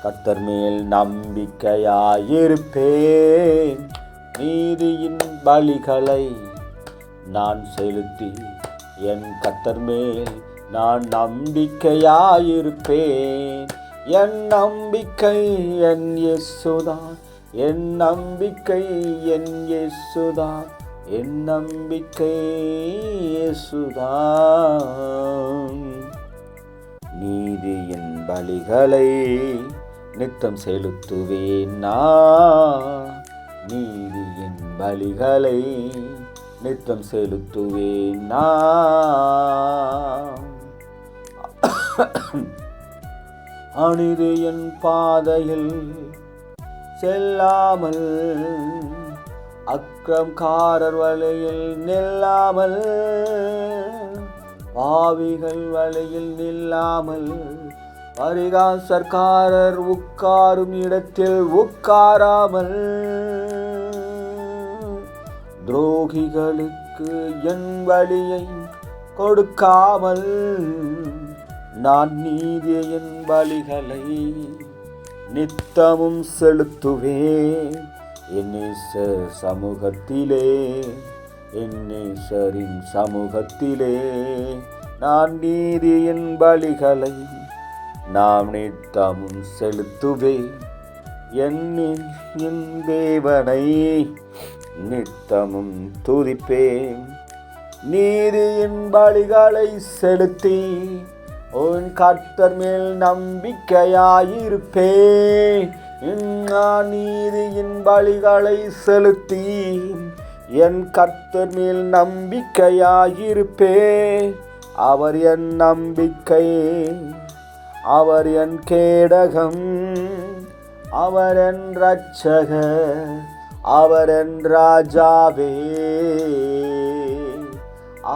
கர்த்தர் மேல் நம்பிக்கையாயிருப்பேன். நீதியின் பலிகளை நான் செலுத்தி என் கர்த்தர் மேல் நான் நம்பிக்கையாயிருப்பேன். என் நம்பிக்கை என் இயேசுதான், என் நம்பிக்கை என் இயேசுதான், என் நம்பிக்கை இயேசுதான். நீதியின் பலிகளை நித்தம் செலுத்துவேன் நான், நீதியின் பலிகளை நித்தம் செலுத்துவேன் நான். அனிது என் பாதையில் செல்லாமல், அக்கிரமக்காரர் வழியில் நில்லாமல், பாவிகள் வழியில் நில்லாமல், பரிகாசக்காரர் உட்காரும் இடத்தில் உட்காராமல், துரோகிகளுக்கு என் வழியை கொடுக்காமல், நான் நீதியின் பலிகளை நித்தமும் செலுத்துவேன். என் நேசர் சமூகத்திலே, என் நேசரின் சமூகத்திலே நான் நீதியின் பலிகளை நாம் நித்தமும் செலுத்துவேன். என் தேவனை நித்தமும் துதிப்பேன். நீதியின் பலிகளை செலுத்தி உன் கர்த்தர் மேல் நம்பிக்கையாயிருப்பேன். நான் நீதியின் பலிகளை செலுத்தி என் கர்த்தர் மேல் நம்பிக்கையாயிருப்பேன். அவர் என் நம்பிக்கை, அவர் என் கேடகம், அவர் என் இரட்சகர், அவரன் ராஜாவே,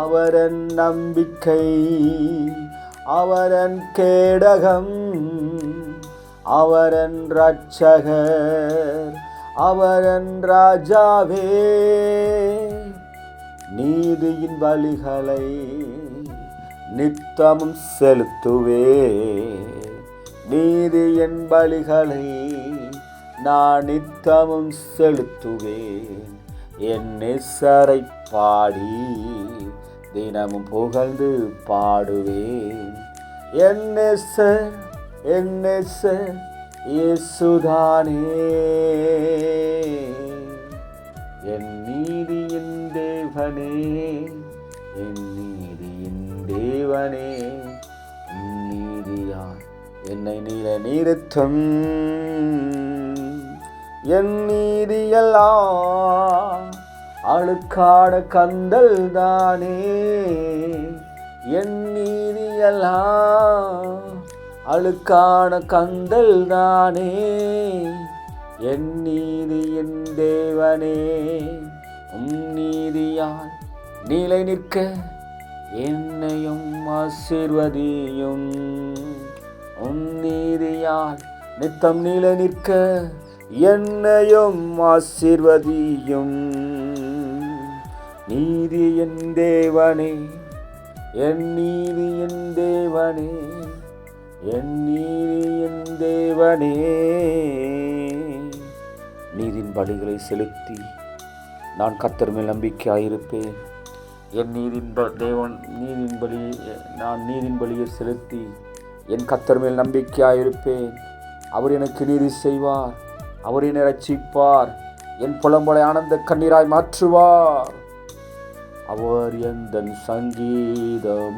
அவரன் நம்பிக்கை, அவரன் கேடகம், அவரன் இரட்சகர், அவரன் ராஜாவே. நீதியின் பலிகளை நித்தமும் செலுத்துவே, நீதியின் பலிகளை நான் நித்தமும் செலுத்துவேன். என் நேசரை பாடி தினமும் புகழ்ந்து பாடுவேன். என் நேசர் இயேசுதானே, என் நீதியின் தேவனே, என் நீதியின் தேவனே. நீதியால் என்னை நிலைநிறுத்தும், என் நீதியெல்லாம் அழுக்கான கந்தல் தானே, என் நீதியெல்லாம் அழுக்கான கந்தல் தானே. என் நீதியின் தேவனே, நீதியால் நிலை நிற்க என்னையும் ஆசீர்வதியும். நீதியால் நித்தம் நிலை நிற்க என்னையும் ஆசீர்வதியும். நீதியின் தேவனே, என் நீதியின் தேவனே, என் நீதியின் தேவனே. நீதியின் பலிகளை செலுத்தி நான் கர்த்தர் மேல் நம்பிக்கையாயிருப்பேன். என் நீதியின் பலியை செலுத்தி என் கர்த்தர் மேல் நம்பிக்கையாயிருப்பேன். அவர் எனக்கு நீதி செய்வார், அவர் என்னை ரட்சிப்பார், என் புலம்பலை ஆனந்த கண்ணீராய் மாற்றுவார். அவர் எந்தன் சங்கீதமானவர்,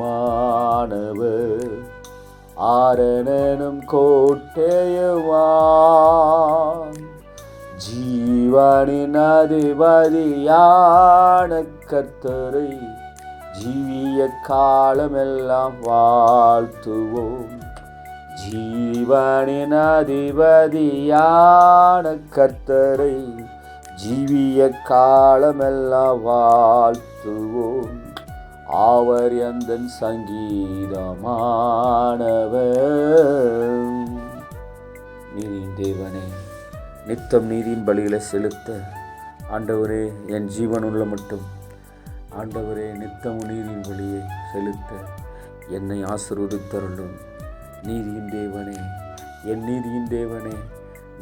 ஆரணனும் கோட்டையுமாம். ஜீவனின் அதிபதியான கர்த்தரை ஜீவிய காலமெல்லாம் வாழ்த்துவோம். ஜீவனின் அதிபதியான கர்த்தரை ஜீவிய காலமெல்லாம் வாழ்த்துவோம். அவர் எந்தன் சங்கீதமானவர். நீதியின் தேவனே, நித்தம் நீதியின் பலிகளை செலுத்த ஆண்டவரே என் ஜீவன் உள்ள மட்டும் ஆண்டவரே நித்தம் நீதியின் பலியை செலுத்த என்னை ஆசீர்வதித்தருளும். நீதியின் தேவனே, என் நீதியின் தேவனே,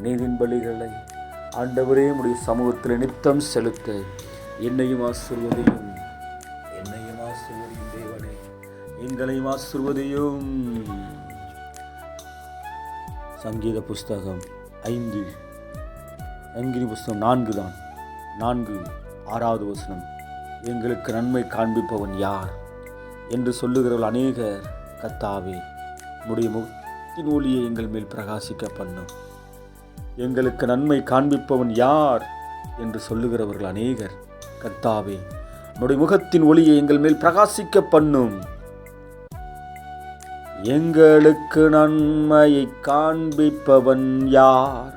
நீதியின் பலிகளை ஆண்டவரே உம்முடைய சமூகத்தில் நித்தம் செலுத்த என்னையும் ஆசீர்வதியும். என்னையும் ஆசீர்வதியும் தேவனே, எங்களையும் ஆசீர்வதியும். சங்கீத புஸ்தகம் 5, சங்கீத புஸ்தகம் 4 தான். 4:6 வசனம். எங்களுக்கு நன்மை காண்பிப்பவன் யார் என்று சொல்லுகிறவர்கள் அநேகர். கர்த்தாவே, உம்முடைய முகத்தின் ஒளியை எங்கள் மேல் பிரகாசிக்க பண்ணும். எங்களுக்கு நன்மை காண்பிப்பவன் யார் என்று சொல்லுகிறவர்கள் அநேகர். கர்த்தாவே, உம்முடைய முகத்தின் ஒளியை எங்கள் மேல் பிரகாசிக்க பண்ணும். எங்களுக்கு நன்மையை காண்பிப்பவன் யார்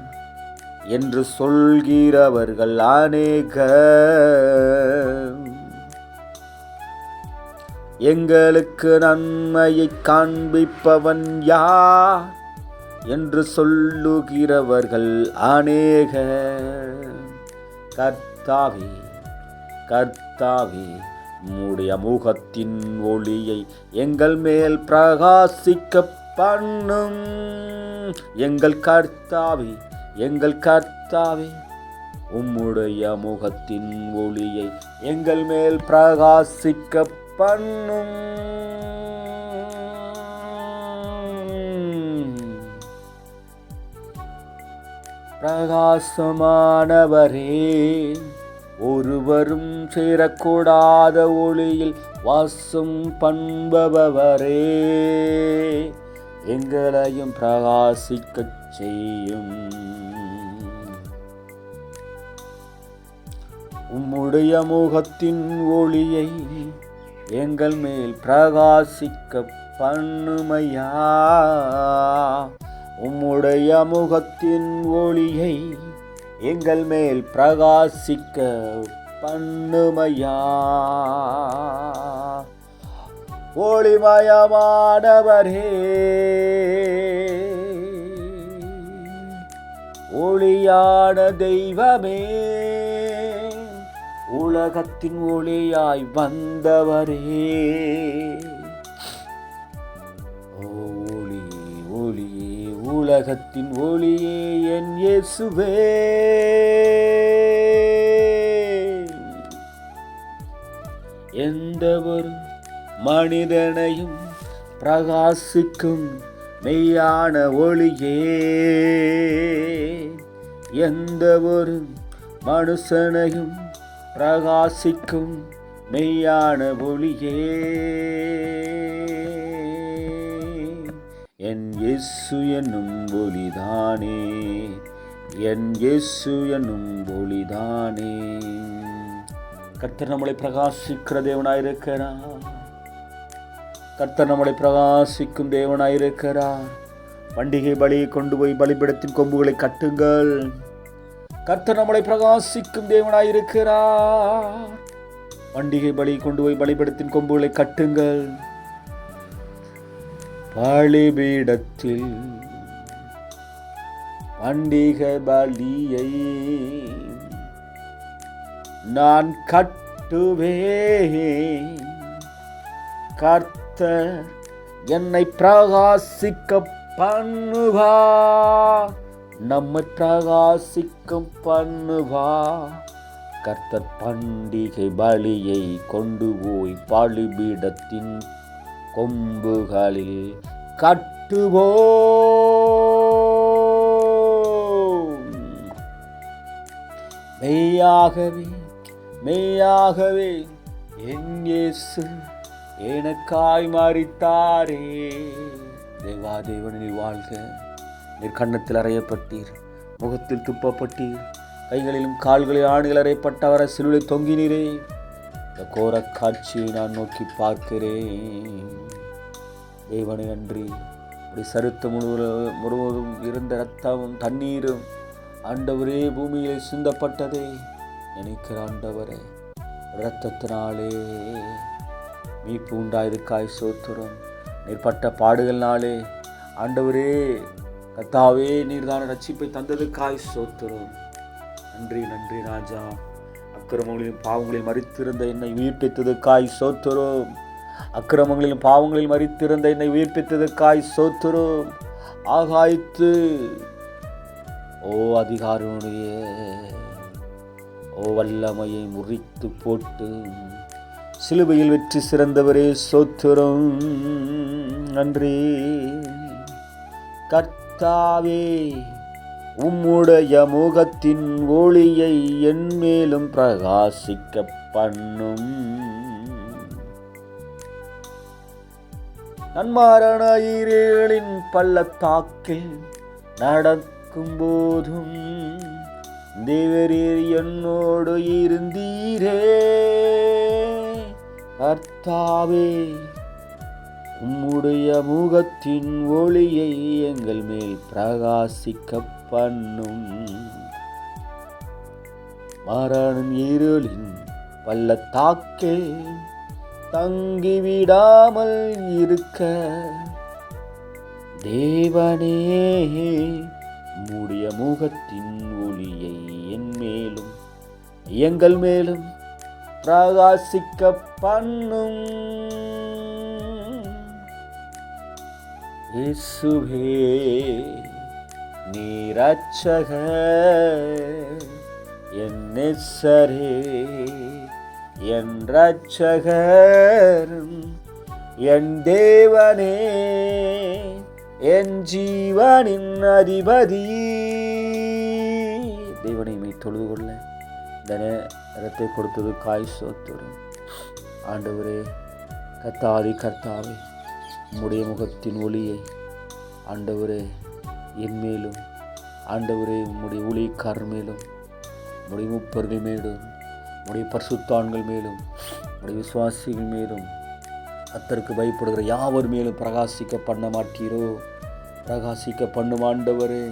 என்று சொல்கிறவர்கள் அநேகர். எங்களுக்கு நன்மையை காண்பிப்பவன் யார் என்று சொல்லுகிறவர்கள் அநேகர். கர்த்தாவே, கர்த்தாவே, உம்முடைய முகத்தின் ஒளியை எங்கள் மேல் பிரகாசிக்க பண்ணும். எங்கள் கர்த்தாவே, எங்கள் கர்த்தாவே, உம்முடைய முகத்தின் ஒளியை எங்கள் மேல் பிரகாசிக்க பண்ணும். பிரகாசமானவரே, ஒருவரும் சேரக்கூடாத ஒளியில் வாசம் பண்பவரே, எங்களையும் பிரகாசிக்கச் செய்யும். உம்முடைய முகத்தின் ஒளியை எங்கள் மேல் பிரகாசிக்க பண்ணுமையா. உம்முடைய முகத்தின் ஒளியை எங்கள் மேல் பிரகாசிக்க பண்ணுமையா. ஒளிமயமானவரே, ஒளியான தெய்வமே, உலகத்தின் ஒளியாய் வந்தவரே. ஒளி ஒளியே, உலகத்தின் ஒளியே என் இயேசுவே. எந்த ஒரு மனிதனையும் பிரகாசிக்கும் மெய்யான ஒளியே, எந்த ஒரு மனுஷனையும் பிரகாசிக்கும் மெய்யான ஒளியே, என் இயேசு என்னும் ஒளிதானே, என் இயேசு என்னும் ஒளிதானே. கர்த்தர் நம்மளை பிரகாசிக்கிற தேவனாயிருக்கிறார். கர்த்தர் நம்மளை பிரகாசிக்கும் தேவனாயிருக்கிறார். பண்டிகை பலியை கொண்டு போய் பலிபீடத்தின் கொம்புகளை கட்டுங்கள். கர்த்தர் நம்மளை பிரகாசிக்கும் தேவனாயிருக்கிறார். பண்டிகை பலியை கொண்டு போய் பலிபீடத்தின் கொம்புகளை கட்டுங்கள். பலிபீடத்தில் பண்டிகை பலியை நான் கட்டுவேன். கர்த்தர் என்னை பிரகாசிக்க பண்ணுவார், நம்மை பிரகாசிக்க பண்ணுவார். கர்த்தர் பண்டிகை பலியை கொண்டு போய் பலிபீடத்தின் கொம்புகளில் கட்டுவோம். மெய்யாகவே மெய்யாகவே என் இயேசு எனக்காய் மரித்தாரே. தேவா தேவனில் வாழ்க. நீர் கன்னத்தில் அறையப்பட்டீர், முகத்தில் துப்பப்பட்டீர், கைகளிலும் கால்களில் ஆணிகள் அறையப்பட்ட அவரை சிலுவையில் தொங்கினீரே. இந்த கோர காட்சியை நான் நோக்கி பார்க்கிறேன். தேவனை அன்றி இப்படி சருத்த முழுவதும் இருந்த இரத்தமும் தண்ணீரும் ஆண்டவரே பூமியிலே சிந்தப்பட்டதே. நினைக்கிற ஆண்டவரே, இரத்தத்தினாலே மீட்பு உண்டாயிருக்காய் சோத்திரம். நீர் பட்ட பாடுகள்னாலே ஆண்டவரே கர்த்தாவே நீர்தான ரட்சிப்பை தந்ததுக்காய் சோத்திரம். நன்றி நன்றி ராஜா. அக்கிரமங்களிலும் பாவங்களில் மரித்திருந்த என்னை உயிர்ப்பித்ததுக்காய் சோத்திரம். அக்கிரமங்களிலும் பாவங்களில் மரித்திருந்த என்னை உயிர்ப்பித்ததுக்காய் சோத்திரம். ஆகாய்த்து ஓ அதிகாரனுடைய வல்லமையை முறித்து போட்டு சிலுவையில் வெற்றி சிறந்தவரே சோத்திரம். நன்றி கர்த்தாவே. உம்முடைய முகத்தின் ஒளியை என் மேலும் பிரகாசிக்க பண்ணும். நன்மாரண இருளின் பள்ளத்தாக்கில் நடக்கும் போதும் தேவரீர் என்னோடு இருந்தீரே. கர்த்தாவே, உம்முடைய முகத்தின் ஒளியை எங்கள் மேல் பிரகாசிக்க பண்ணும். மரணம் இருளின் பள்ளத்தாக்கில் தங்கிவிடாமல் இருக்க தேவனே, உம்முடைய முகத்தின் ஒளியை என் மேலும் எங்கள் மேலும் பிரகாசிக்க பண்ணும். இயேசுவே நீர் இரட்சகர், என் நேசரே, என் இரட்சகர், என் தேவனே, என் ஜீவனின் அதிபதி. தேவனை மெய் தொழுது கொள்ள இந்த நேரத்தை கொடுத்தது காய் சோத்திரம். ஆண்டவரே கர்த்தாவே, உம்முடைய முகத்தின் ஒளியை ஆண்டவரே என் மேலும், ஆண்டவரே உம்முடைய ஊழியக்காரர் மேலும், உம்முடைய முப்பர்கள் மேலும், உம்முடைய பரிசுத்தான்கள் மேலும், உம்முடைய விசுவாசிகள் மேலும், கர்த்தருக்கு பயப்படுகிற யாவர் மேலும் பிரகாசிக்க பண்ண மாட்டீரோ? பிரகாசிக்க பண்ணும் ஆண்டவரே,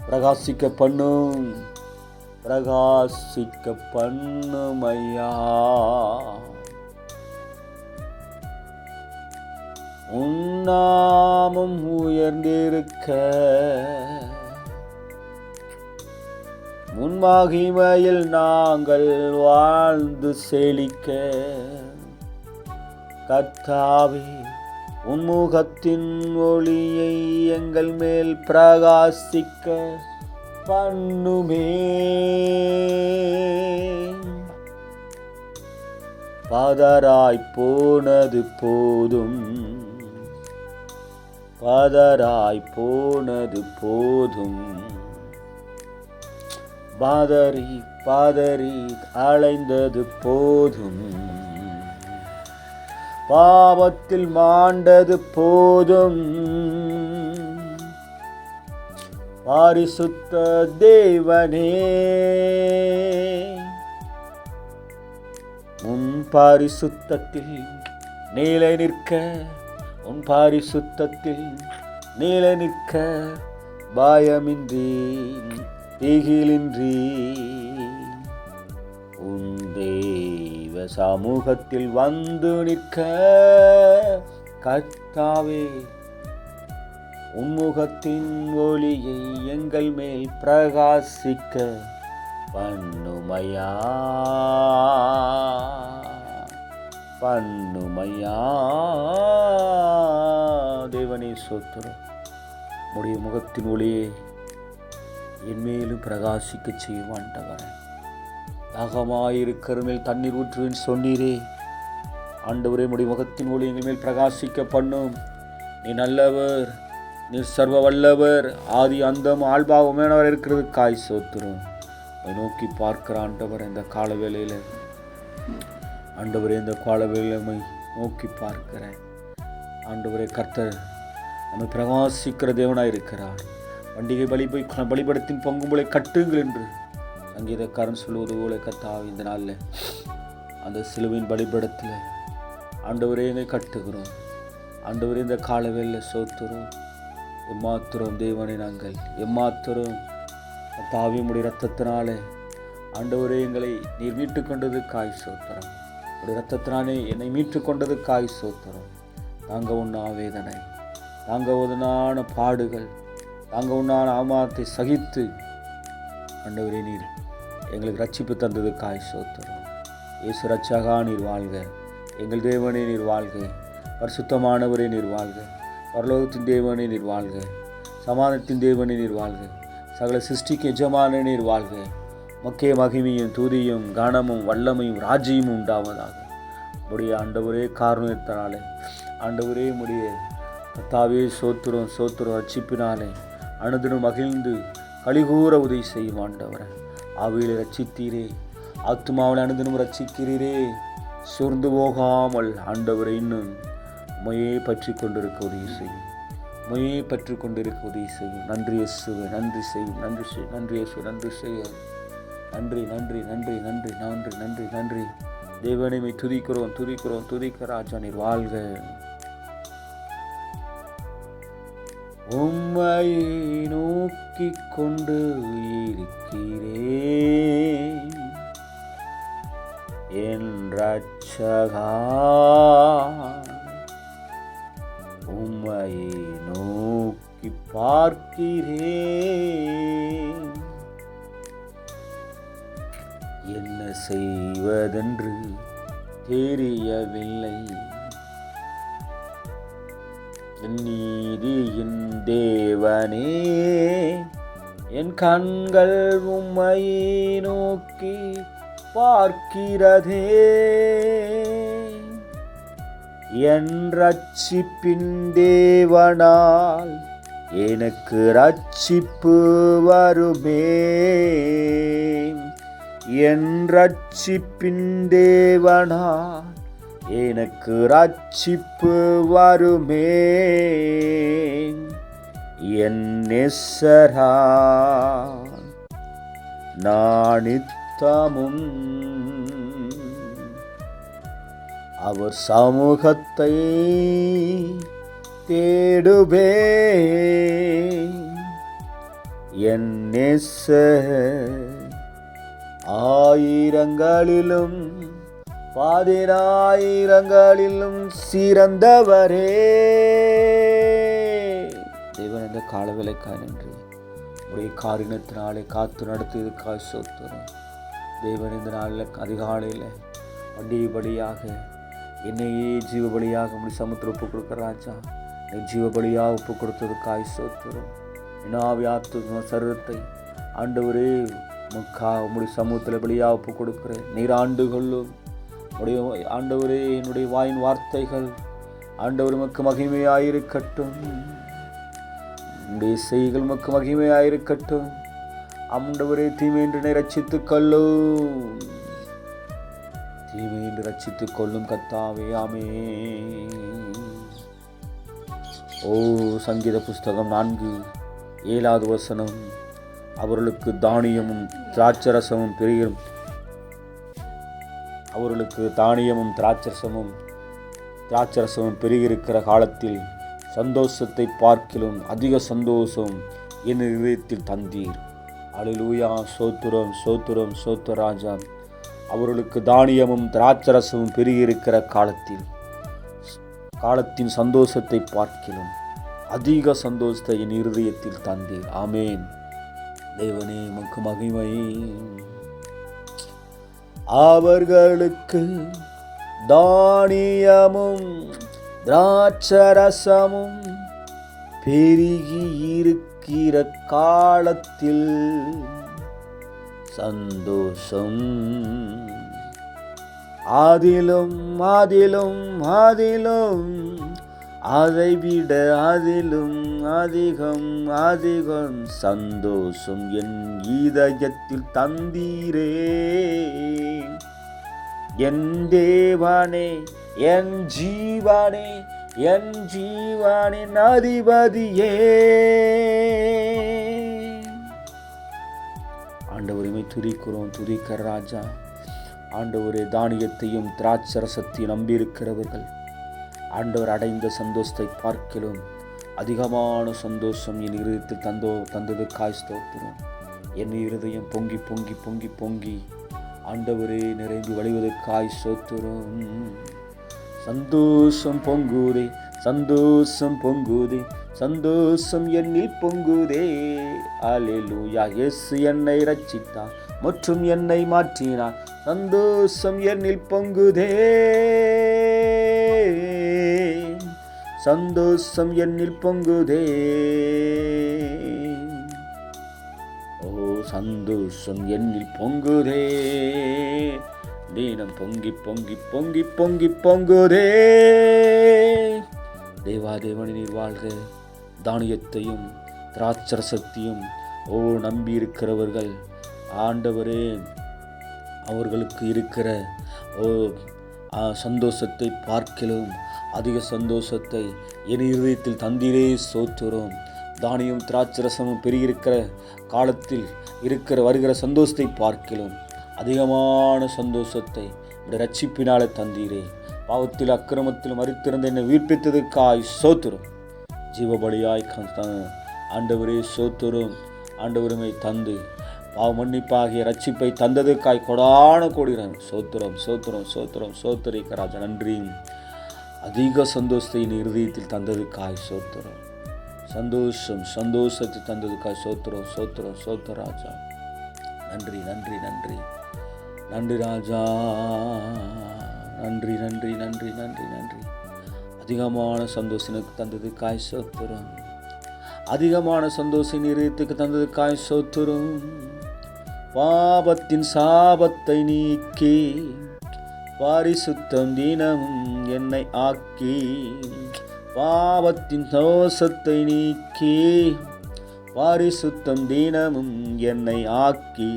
பிரகாசிக்க பண்ணும். பிரகாசிக்க பண்ணுமையா. உன்னாமம் உயர்ந்திருக்க முன்மகிமையில் நாங்கள் வாழ்ந்து செழிக்க கர்த்தாவே உன்முகத்தின் ஒளியை எங்கள் மேல் பிரகாசிக்க பண்ணுமே. பதராய் போனது போதும், பதராய் போனது போதும், பதறி பதறி அலைந்தது போதும், பாவத்தில் மாண்டது போதும். பரிசுத்த தேவனே உன் பரிசுத்தத்தில் நிலை நிற்க, உன் பரிசுத்தத்தில் நிலை நிற்க பயமின்றி திகிலின்றி உன் தெய்வ சமூகத்தில் வந்து நிற்க கர்த்தாவே உன்முகத்தின் ஒளியை எங்கள் மேல் பிரகாசிக்க பண்ணுமையா, பண்ணுமையா. தேவனே ஸ்தோத்திரம். உம்முடைய முகத்தின் ஒளியை என் மேலும் பிரகாசிக்க செய்வாண்டவரே. தாகமாயிருக்கிற மேல் தண்ணீர் ஊற்றுவேன் சொன்னீரே. ஆண்டவரே உம்முடைய முகத்தின் ஒளி எங்கள் மேல் பிரகாசிக்க பண்ணும். நீ நல்லவர், நீர் சர்வ வல்லவர், ஆதி அந்தம் ஆள்பாவமேனவர் இருக்கிறது காய் சோத்துரும். நோக்கி பார்க்கிற ஆண்டவர் இந்த கால வேளையில், ஆண்டவரே இந்த கால வேளையை நோக்கி பார்க்கிறேன். ஆண்டவரே கர்த்தர் நம்மை பிரகாசிக்கிற தேவனாய் இருக்கிறார். பண்டிகை பலிபடத்தின் பங்குமுளை கட்டுங்கள் என்று சங்கீதக்காரன் சொல்வது போல கர்த்தாவே இந்த நாளில் அந்த சிலுவையின் பலிபடத்தில் ஆண்டவரே எங்களை கட்டுகிறோம். ஆண்டவரே இந்த கால வேளையில் சோத்துறோம். எம்மாத்திரம் தேவனை நாங்கள் எம்மாத்திரம் தாவியமுடைய இரத்தத்தினாலே ஆண்டவரே எங்களை நீர் மீட்டு கொண்டது காய் சோத்திரம். உடைய இரத்தத்தினாலே என்னை மீட்டு கொண்டது காய் சோத்திரம். தாங்க உண்ணா வேதனை, தாங்க உதனான பாடுகள், தாங்க உண்ணான அவமானத்தை சகித்து ஆண்டவரே நீர் எங்களுக்கு ரட்சிப்பு தந்தது காய் சோத்திரம். இயேசு ரட்சகா நீர் வாழ்க, எங்கள் தேவனே நீர் வாழ்க, பரிசுத்தமானவரே நீர் வாழ்க, பரலோகத்தின் தேவனே நீர் வாழ்க, சமாதானத்தின் தேவனே நீர் வாழ்க, சகல சிருஷ்டிக்கு எஜமான நீர் வாழ்க. மக்கிய மகிமையும் துதியும் கனமும் வல்லமையும் ராஜ்யமும் உண்டாவதாக. உடைய ஆண்டவரே காரணத்தினாலே ஆண்டவரே உடைய கர்த்தாவே சோத்திரம் சோத்திரம் ரட்சிப்பினாலே அனுதினம் மகிழ்ந்து கலிகூற உதவி செய்யும் ஆண்டவரை. ஆவியிலே ரட்சித்தீரே, ஆத்மாவில் அனுதினம் ரட்சிக்கிறீரே. சோர்ந்து போகாமல் ஆண்டவரை இன்னும் உமையே பற்றி கொண்டிருக்க உதவி செய்யும், உமையே பற்றி கொண்டிருக்க உதவி செய்யும். நன்றி இயேசுவே, நன்றி செய்யும், நன்றி செய்யும், நன்றி இயேசுவே, நன்றி செய்ய, நன்றி நன்றி நன்றி நன்றி நன்றி நன்றி நன்றி. தேவனை துதிக்கிறோம் துதிக்கிறோம் துதிக்க ராஜா நீர் வாழ்க. உம்மையை நோக்கி கொண்டு இருக்கிறேன் என் ரட்சகா, உம்மையை நோக்கி பார்க்கிறேன் என்ன செய்வதென்று தெரியவில்லை. என் நீதியின் தேவனே, என் கண்கள் உம்மையை நோக்கி பார்க்கிறதே. என் ரட்சிப்பின் தேவனால் எனக்கு ரட்சிப்பு வருமே. என் ரட்சிப்பின் தேவனால் எனக்கு ரட்சிப்பு வருமே. என் நேசரா நான் நித்தமும் அவர் சமூகத்தை தேடுவேன். என் நேசர் ஆயிரங்களிலும் 10,000ங்களிலும் சிறந்தவரே. தேவன் இந்த காலவேளைக்காய் நன்றி. உடைய காரினத்தினாலே காத்து நடத்தியதுக்காக ஸ்தோத்திரம். தேவன் இந்த நாளில் அதிகாலையில் வண்டியபடியாக என்னையே ஜீவபலியாக உடைய சமுத்திரம் ஒப்பு கொடுக்குற ராஜா, ஜீவபலியாக ஒப்பு கொடுத்ததுக்காக ஸ்தோத்திரம். என்னாவி ஆத்தும சரீரத்தை ஆண்டவரே உம்முடைய சமூகத்தில் பலியாக ஒப்பு கொடுக்கிறேன். நீர் ஆண்டு கொள்ளும் உடைய ஆண்டவரே. என்னுடைய வாயின் வார்த்தைகள் ஆண்டவர் உமக்கு மகிமையாயிருக்கட்டும். உடைய செய்கள் உமக்கு மகிமையாயிருக்கட்டும். ஆண்டவரே, தீமை என்று ரட்சித்துக் கொள்ளும், தீமை என்று ரட்சித்துக் கொள்ளும் கர்த்தாவே. ஆமென். சங்கீத புஸ்தகம் 4:7 வசனம். அவர்களுக்கு தானியமும் திராட்சரசமும் பெருகும், அவர்களுக்கு தானியமும் திராட்சரசமும் பெருகிருக்கிற காலத்தில் சந்தோஷத்தை பார்க்கிலும் அதிக சந்தோஷம் என் இதயத்தில் தந்தீர். அல்லேலூயா. சோத்திரம் சோத்திரம் சோத்திராஜா. அவர்களுக்கு தானியமும் திராட்சரசமும் பெருகியிருக்கிற காலத்தின் சந்தோஷத்தை பார்க்கிலும் அதிக சந்தோஷத்தை என் இருதயத்தில் தந்தீர். ஆமேன். தேவனே உமக்கு மகிமை. அவர்களுக்கு தானியமும் திராட்சரசமும் பெருகி இருக்கிற காலத்தில் சந்தோஷம் அதிலும் அதிலும் அதிலும் அதைவிட அதிலும் அதிகம் அதிகம் சந்தோஷம் என் இதயத்தில் தந்தீரே. என் தேவனே, என் ஜீவனே, என் ஜீவனின் அதிபதியே. ஆண்டவரை துதிக்கிறோம், துதிக்கிற ராஜா. ஆண்டவரே, தானியத்தையும் திராட்சரசத்தையும் நம்பியிருக்கிறவர்கள் ஆண்டவர் அடைந்த சந்தோஷத்தை பார்க்கிலும் அதிகமான சந்தோஷம் என் இருதயத்தில் தந்ததுக்காய் ஸ்தோத்திரம். என் இருதயம் பொங்கி பொங்கி பொங்கி பொங்கி ஆண்டவரே நிறைந்து வழிவதற்காய் ஸ்தோத்திரம். சந்தோஷம் பொங்குதே, சந்தோஷம் பொங்குதே, சந்தோஷம் என்னில் பொங்குதே. அல்லேலூயா. இயேசு என்னை ரட்சித்தார் மற்றும் என்னை மாற்றினார். சந்தோஷம் என்னில் பொங்குதே, சந்தோஷம் என்னில் பொங்குதே. சந்தோஷம் என்னில் பொங்குதே, தினம் பொங்கி பொங்கி பொங்கி பொங்கி பொங்குதே. தேவாதேவனே, நீர் வாழ்க. தானியத்தையும் திராட்சரசத்தையும் நம்பி இருக்கிறவர்கள் ஆண்டவரே, அவர்களுக்கு இருக்கிற சந்தோஷத்தை பார்க்கிலும் அதிக சந்தோஷத்தை என் இதயத்தில் தந்தீரே. ஸ்தோத்திரம். தானியம் திராட்சரசமும் பெருகியிருக்கிற காலத்தில் வருகிற சந்தோஷத்தை பார்க்கிலும் அதிகமான சந்தோஷத்தை ரட்சிப்பினால தந்தீரே. பாவத்தில் அக்கிரமத்தில் மரித்திருந்த என்னை உயிர்ப்பித்ததுக்காய் ஸ்தோத்திரம். ஜீவபலியாய் ஆண்டவரே ஸ்தோத்திரம். ஆண்டவருமை தந்து பாவ மன்னிப்பாகிய ரட்சிப்பை தந்ததுக்காய் கொடான கோடுகிறேன். சோத்திரம் சோத்திரம் சோத்திரம் சோத்திரிக்க ராஜா. நன்றி. அதிக சந்தோஷத்தை என் இருதயத்தில் தந்ததுக்காய் சோத்திரம். சந்தோஷத்தை தந்ததுக்காய் சோத்திரம் சோத்திரம் சோத்திர ராஜா. நன்றி நன்றி நன்றி நன்றி ராஜா. நன்றி நன்றி நன்றி நன்றி நன்றி. அதிகமான சந்தோஷம் எனக்கு தந்ததுக்காய் சோத்திரம். அதிகமான சந்தோஷம் இருதயத்துக்கு தந்ததுக்காய் சோத்திரம். பாவத்தின் சாபத்தை நீக்கி பரிசுத்தம் தினமும் என்னை ஆக்கி, பாவத்தின் தோஷத்தை நீக்கி பரிசுத்தம் தினமும் என்னை ஆக்கி,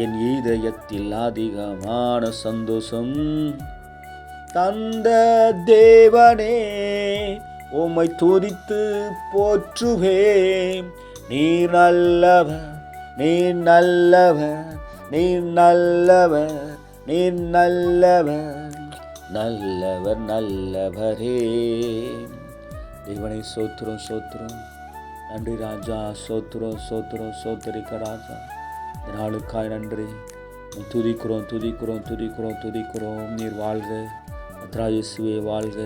என் இதயத்தில் அதிகமான சந்தோஷம் தந்த தேவனே, உம்மை துதித்து போற்றுவேன். நீர் நல்லவர், நீர் நல்லவர், நீர் நல்லவர், நீர் நல்லவர், நல்லவர் நல்லவரே. தேவனை சோத்திரம் சோத்திரம். நன்றி ராஜா. சோத்திரம் சோத்திரம் சோத்திரிக்க ராஜா. இந்த நாளுக்காய் நன்றி. துதிக்கிறோம் துதிக்கிறோம் துதிக்கிறோம் துதிக்கிறோம். நீர் வாழ்க, இயேசுவே வாழ்க.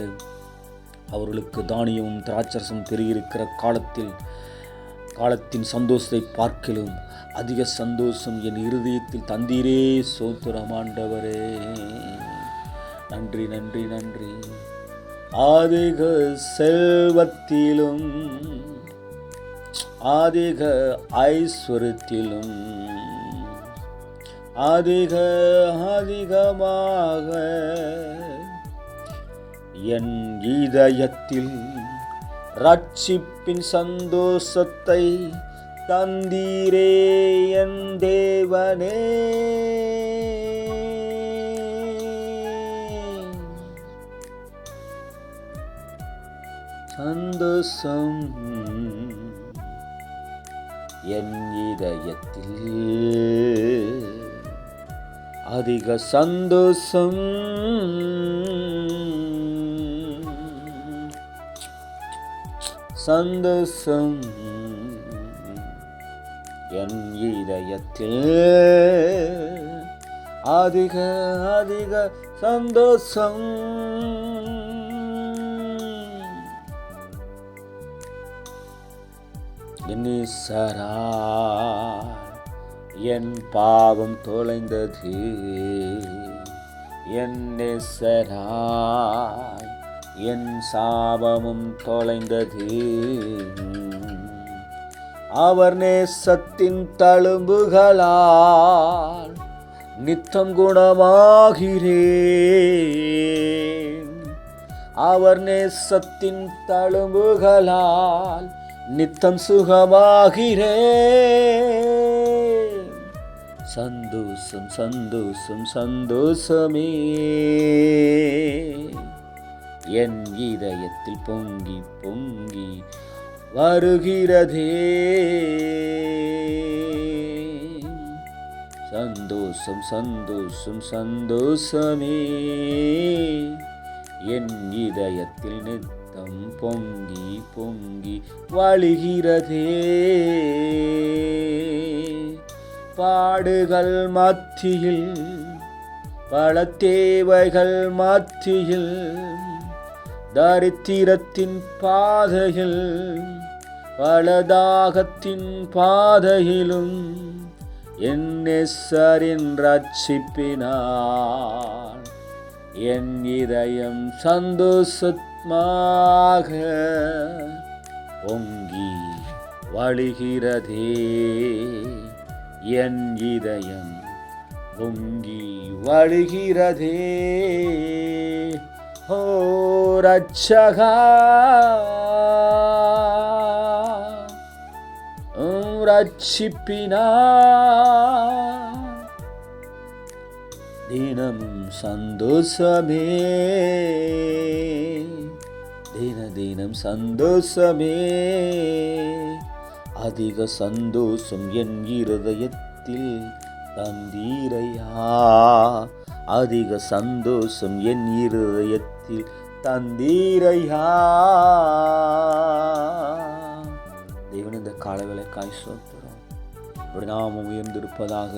அவர்களுக்கு தானியமும் திராட்சரசம் பெருகியிருக்கிற காலத்தின் சந்தோஷத்தை பார்க்கிலும் அதிக சந்தோஷம் என் இருதயத்தில் தந்தீரே. ஸ்தோத்திரம் ஆண்டவரே. நன்றி நன்றி நன்றி. அதிக செல்வத்திலும் அதிக ஐஸ்வர்யத்திலும் அதிகமாக என் இதயத்தில் ரட்சிப்பின் சந்தோஷத்தை தந்தீரே என் தேவனே. சந்தோஷம் என் இதயத்தில் அதிக சந்தோஷம் சந்தோஷம் என் இதயத்தில் அதிக அதிக சந்தோஷம். நேசரால் என் பாவம் தொலைந்தது, என் நேசரால் என் சாபமும் தொலைந்தது. அவர் நேசத்தின் தழும்புகளால் நித்தம் குணமாகிறேன். அவர் நேசத்தின் தழும்புகளால் நித்தம் சுகமாகிறேன். சந்தோஷம் சந்தோஷம் சந்தோஷமே என் இதயத்தில் பொங்கி பொங்கி வருகிறதே. சந்தோஷம் சந்தோஷம் சந்தோஷமே என் இதயத்தில் நித்தம் பொங்கி பொங்கி வழிகிறதே. பாடுகள் மத்தியில் பல தேவைகள் மத்தியில் தரித்திரத்தின் பாதையில் பல தாகத்தின் பாதையிலும் என் நேசரின் ரட்சிப்பினார் என் இதயம் சந்தோஷமாக பொங்கி வழிகிறதே. என் இதயம் பொங்கி வழிகிறதே. ஓ ரட்சகா ரட்சிப்பினார் தினமும் சந்தோஷமே, தின தினம் சந்தோஷமே. அதிக சந்தோஷம் என் இருதயத்தில் தந்தீரையா. அதிக சந்தோஷம் என் இருதயத்தில் தந்தீரையா. தேவன் இந்த காலவேளைக்காய் ஸ்தோத்திரம். உடைய நாமம் உயர்ந்திருப்பதாக,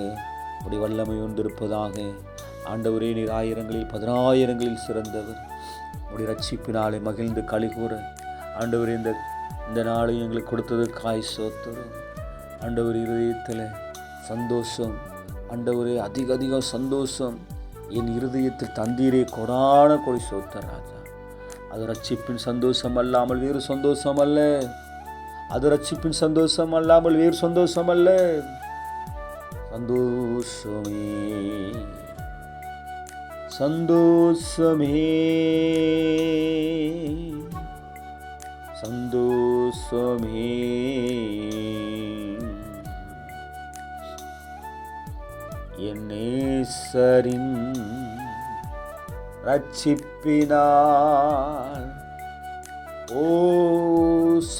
உடைய வல்லமை உயர்ந்திருப்பதாக. ஆண்டவரே, நீர் ஆயிரங்களில் 10,000ங்களில் சிறந்தவர். உடைய ரட்சிப்பினாலே மகிழ்ந்து களிகூற ஆண்டவரே இந்த நாளை எங்களுக்கு கொடுத்ததற்காய் ஸ்தோத்திரம். ஆண்டவர் இருதயத்தில் சந்தோஷம், ஆண்டவரே அதிக அதிகம் சந்தோஷம் என் இருதயத்தில் தந்தீரே. கொடான கொடி ஸ்தோத்திரம் ராஜா. அது ரட்சிப்பின் சந்தோஷம் அல்லாமல் வேறு சந்தோஷம் அல்ல. அது ரட்சிப்பின் சந்தோஷம் அல்லாமல் வேறு சந்தோஷம் அல்ல. சந்தோஷமே சந்தோஷமே சந்தோஷமே என் நேசரின் ரட்சிப்பினார் ஓ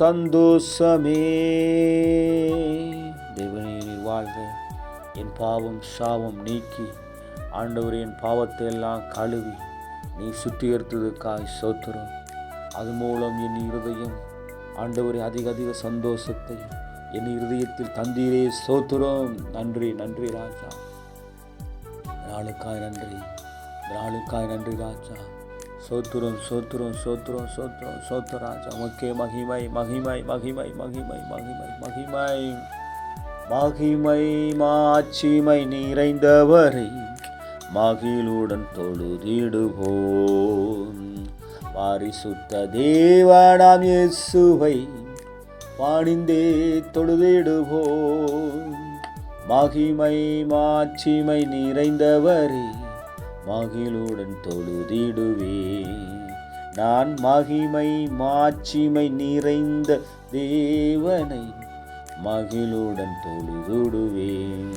சந்தோஷமே. தேவனே, நீர் வாழ்க. என் பாவம் சாபம் நீக்கி ஆண்டவரே என் பாவத்தை எல்லாம் கழுவி நீ சுத்திகரித்ததுக்காய் ஸ்தோத்திரம். அது மூலம் என் இருதயம் ஆண்டவரே அதிக அதிக சந்தோஷத்தை என் இருதயத்தில் தந்தீரே. ஸ்தோத்திரம். நன்றி நன்றி ராஜா. நாளுக்காய் நன்றி, நாளுக்காய் நன்றி ராஜா. சோத்துரம் சோத்துரம் சோத்துரம் சோத்துரம் சோத்த ராஜா. உமக்கே மகிமை மகிமை மகிமை மகிமை மகிமை மகிமை மகிமை மாட்சிமை நிறைந்தவரை மகிழுடன் தொழுதிடுவோம். பரிசுத்த தேவனாம் இயேசுவை பணிந்தே தொழுதிடுவோம். மகிமை மாட்சிமை நிறைந்தவரே மகிழுடன் தொழுதிடுவேன். நான் மகிமை மாட்சிமை நிறைந்த தேவனை மகிழுடன் தொழுதிடுவேன்.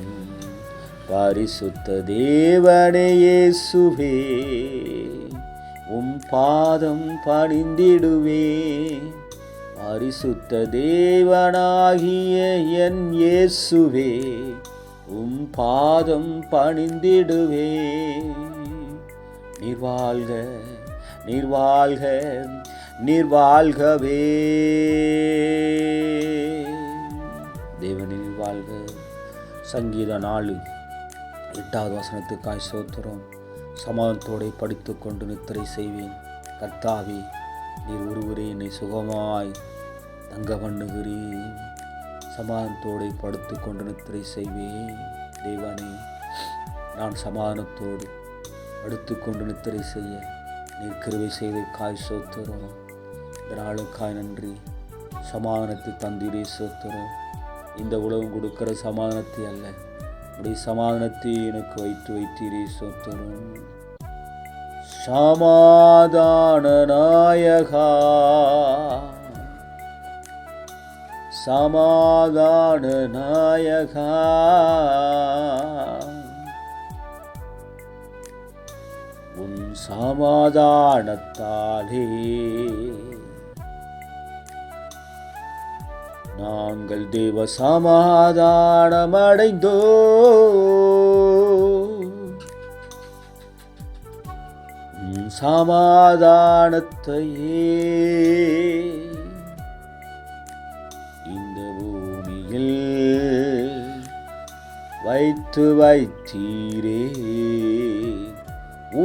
பரிசுத்த தேவனே இயேசுவே உம் பாதம் பணிந்திடுவேன். பரிசுத்த தேவனாகிய என் இயேசுவே உம் பாதம் பணிந்திடுவேன். நீர் வாழ்க நீர் வாழ்க நீர் வாழ்கவே. தேவனில் வாழ்க. சங்கீத 4:8 வசனத்துக்காய் சோத்திரம். சமாதானத்தோடு படித்து கொண்டு நித்திரை செய்வேன். கர்த்தாவே, நீர் ஒருவரே என்னை சுகமாய் தங்க பண்ணுகிறீர். சமாதானத்தோடு படுத்து கொண்டு நித்திரை செய்வேன். தேவனே, நான் சமாதானத்தோடு படுத்து கொண்டு நித்திரை செய்ய நீர் கிருபை செய்து காய் சோத்திரம். இந்த நாளுக்காய் நன்றி. சமாதானத்தை தந்தீரே சோத்திரம். இந்த உலகம் கொடுக்கிற சமாதானத்தை அல்ல, உடைய சமாதானத்தை எனக்கு வைத்தீரே சோத்திரம். சமாதான நாயகா, சமாதான நாயகா, உன் சமாதானத்தாலே நாங்கள் தேவ சமாதானம் அடைந்தோ. சமாதானத்தையே இந்த பூமியில் வைத்தீரே.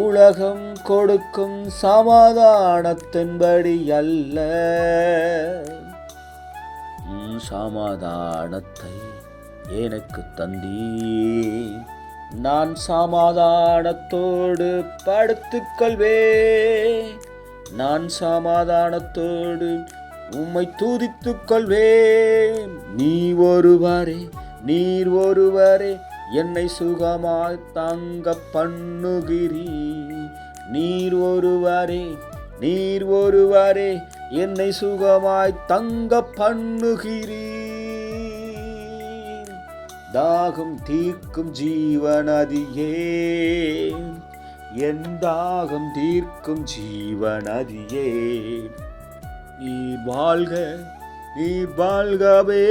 உலகம் கொடுக்கும் சமாதானத்தின்படி அல்ல, சமாதானத்தை எனக்கு தந்தீர். நான் சமாதானத்தோடு படுத்துக்கொள்வேன். நான் சமாதானத்தோடு உம்மை துதித்துக் கொள்வேன். நீர் ஒருவரே என்னை சுகமாய் தங்க பண்ணுகிறீர். நீர் ஒருவரே என்னை சுகமாய் தங்க பண்ணுகிறீர். தாகம் தீர்க்கும் ஜீவநதியே, என் தாகம் தீர்க்கும் ஜீவநதியே, நீர் வாழ்கவே.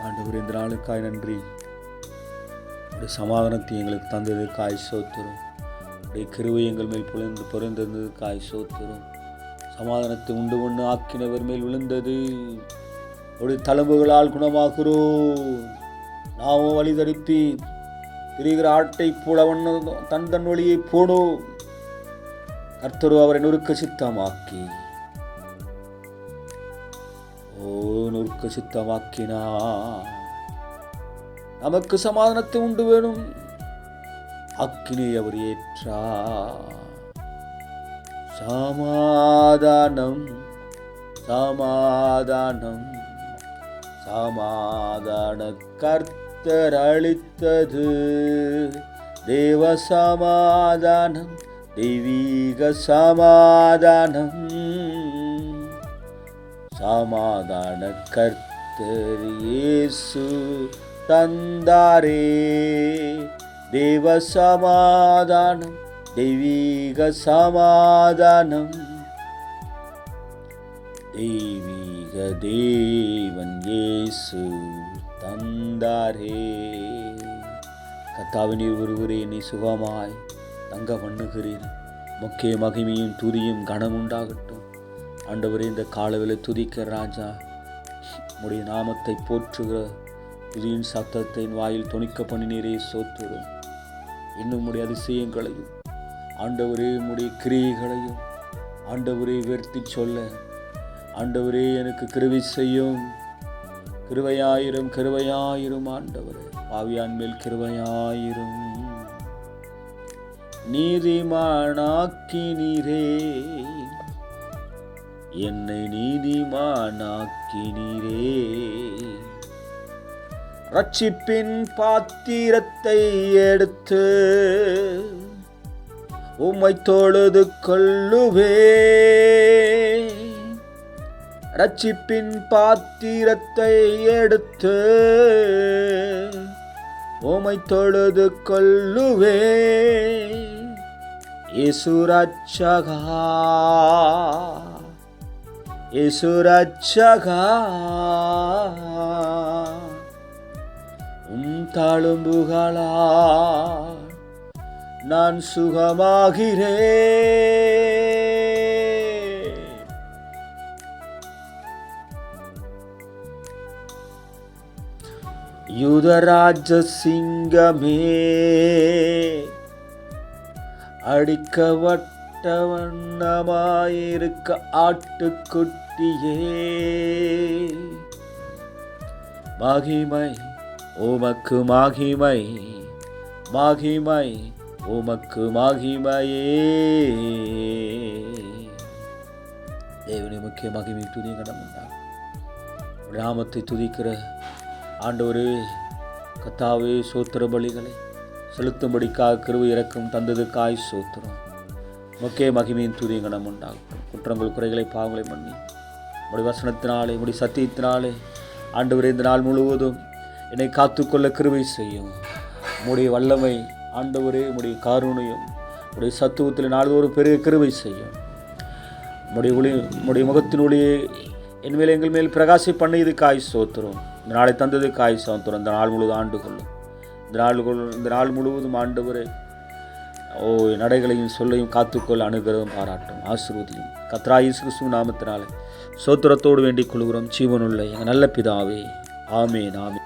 ஆண்டவர், இந்த நாளுக்காய் நன்றி. உடைய சமாதானத்தை எங்களுக்கு தந்ததுக்காய் சோத்திரம். உடைய கிருபை எங்கள் மேல் பொருந்ததுக்காய் சோத்திரம். சமாதானத்தை உண்டு ஆக்கினவர் மேல் விழுந்தது. ஒரு தழும்புகளால் குணமாகிறோம். நாமும் வழி தடுப்பி திரிகிற ஆட்டை போல தன் வழியை போனோம். கர்த்தர் அவரை நொறுக்க சித்தமாக்கி சித்தமாக்கினா நமக்கு சமாதானத்தை உண்டு வேணும். அக்கினை அவர் ஏற்றார். சமாதானம் சமாதானம் சமாதான கர்த்தர் அளித்தது. தேவ சமாதானம், தெய்வீக சமாதானம். சமாதான கர்த்தர் இயேசு தந்தாரே. தேவ சமாதானம், தெய்வீக சமாதானம். தெய்வீக தேவன் இயேசு தந்தாரே. கர்த்தாவே, நீர் ஒருவரே என்னை சுகமாய் தங்க பண்ணுகிறீர். முக்கிய மகிமையும் துதியும் கனம் உண்டாகட்டும். ஆண்டவரே, இந்த காலவேளை துதிக்கிற ராஜா, உம்முடைய நாமத்தை போற்றுகிற துதியின் சத்தத்தை வாயில் தொனிக்க பண்ணினீரே சோத்திரம். இன்னும் உம்முடைய அதிசயங்களையும் ஆண்டவரே உம்முடைய கிரியைகளையும் ஆண்டவரே உயர்த்தி சொல்ல ஆண்டவரே எனக்கு கிருபை செய்யும். கிருபையாயிரும் கிருபையாயிரும் ஆண்டவரே, பாவியான் மேல் கிருபையாயிரும். நீதிமானாக்கினீரே, என்னை நீதிமானாக்கினீரே. ரட்சிப்பின் பாத்திரத்தை எடுத்து உம்மை தொழுது கொள்ளுவே. ரட்சிப்பின் பாத்திரத்தை எடுத்து உம்மை தொழுது கொள்ளுவே. இயேசு ரட்சகா, இயேசு ரட்சகா, உம் தழும்புகளால் நான் சுகமாகிறேன். யூதராஜ சிங்கமே, அடிக்கப்பட்ட வண்ணமாயிருக்க ஆட்டுக்குட்டியே, மகிமை உமக்கு மகிமை, மகிமை உமக்கு மகிமையே. தேவனே முக்கிய மகிமை துதி கடம் உண்டாகும். நாமத்தை துதிக்கிற ஆண்டவரே கர்த்தாவே, சோத்திர பலிகளை செலுத்தும்படிக்காக கிருபை இரக்கம் தந்ததுக்காய் சோத்திரம். முக்கிய மகிமையின் துதி கடம் உண்டாகட்டும். குற்றங்கள் குறைகளை பாவங்களை மன்னி உடைய வசனத்தினாலே உடைய சத்தியத்தினாலே ஆண்டவரே இந்த நாள் முழுவதும் என்னை காத்துக்கொள்ள கிருபை செய்யும். உடைய வல்லமை ஆண்டவரே, உடைய காருணையும் உடைய சத்துவத்தில் நாள்தோறும் பெரிய கிருபை செய்யும். உடைய முகத்தின் ஒளியை என் மேல் எங்கள் மேல் பிரகாசி பண்ணியது காய் சோத்திரம். இந்த நாளை தந்தது காய் சோத்திரம். இந்த நாள் முழுவதும் ஆண்டு கொள்ளும். இந்த நாள் முழுவதும் ஆண்டவரே நடைகளையும் சொல்லையும் காத்துக்கொள்ள அனுகிரகம் பாராட்டும், ஆசீர்வதியும். கர்த்தராகிய இயேசு கிறிஸ்துவின் நாமத்தினாலே சோத்திரத்தோடு வேண்டிக் கொள்கிறோம். ஜீவனுள்ள எங்கள் நல்ல பிதாவே, ஆமென், ஆமென்.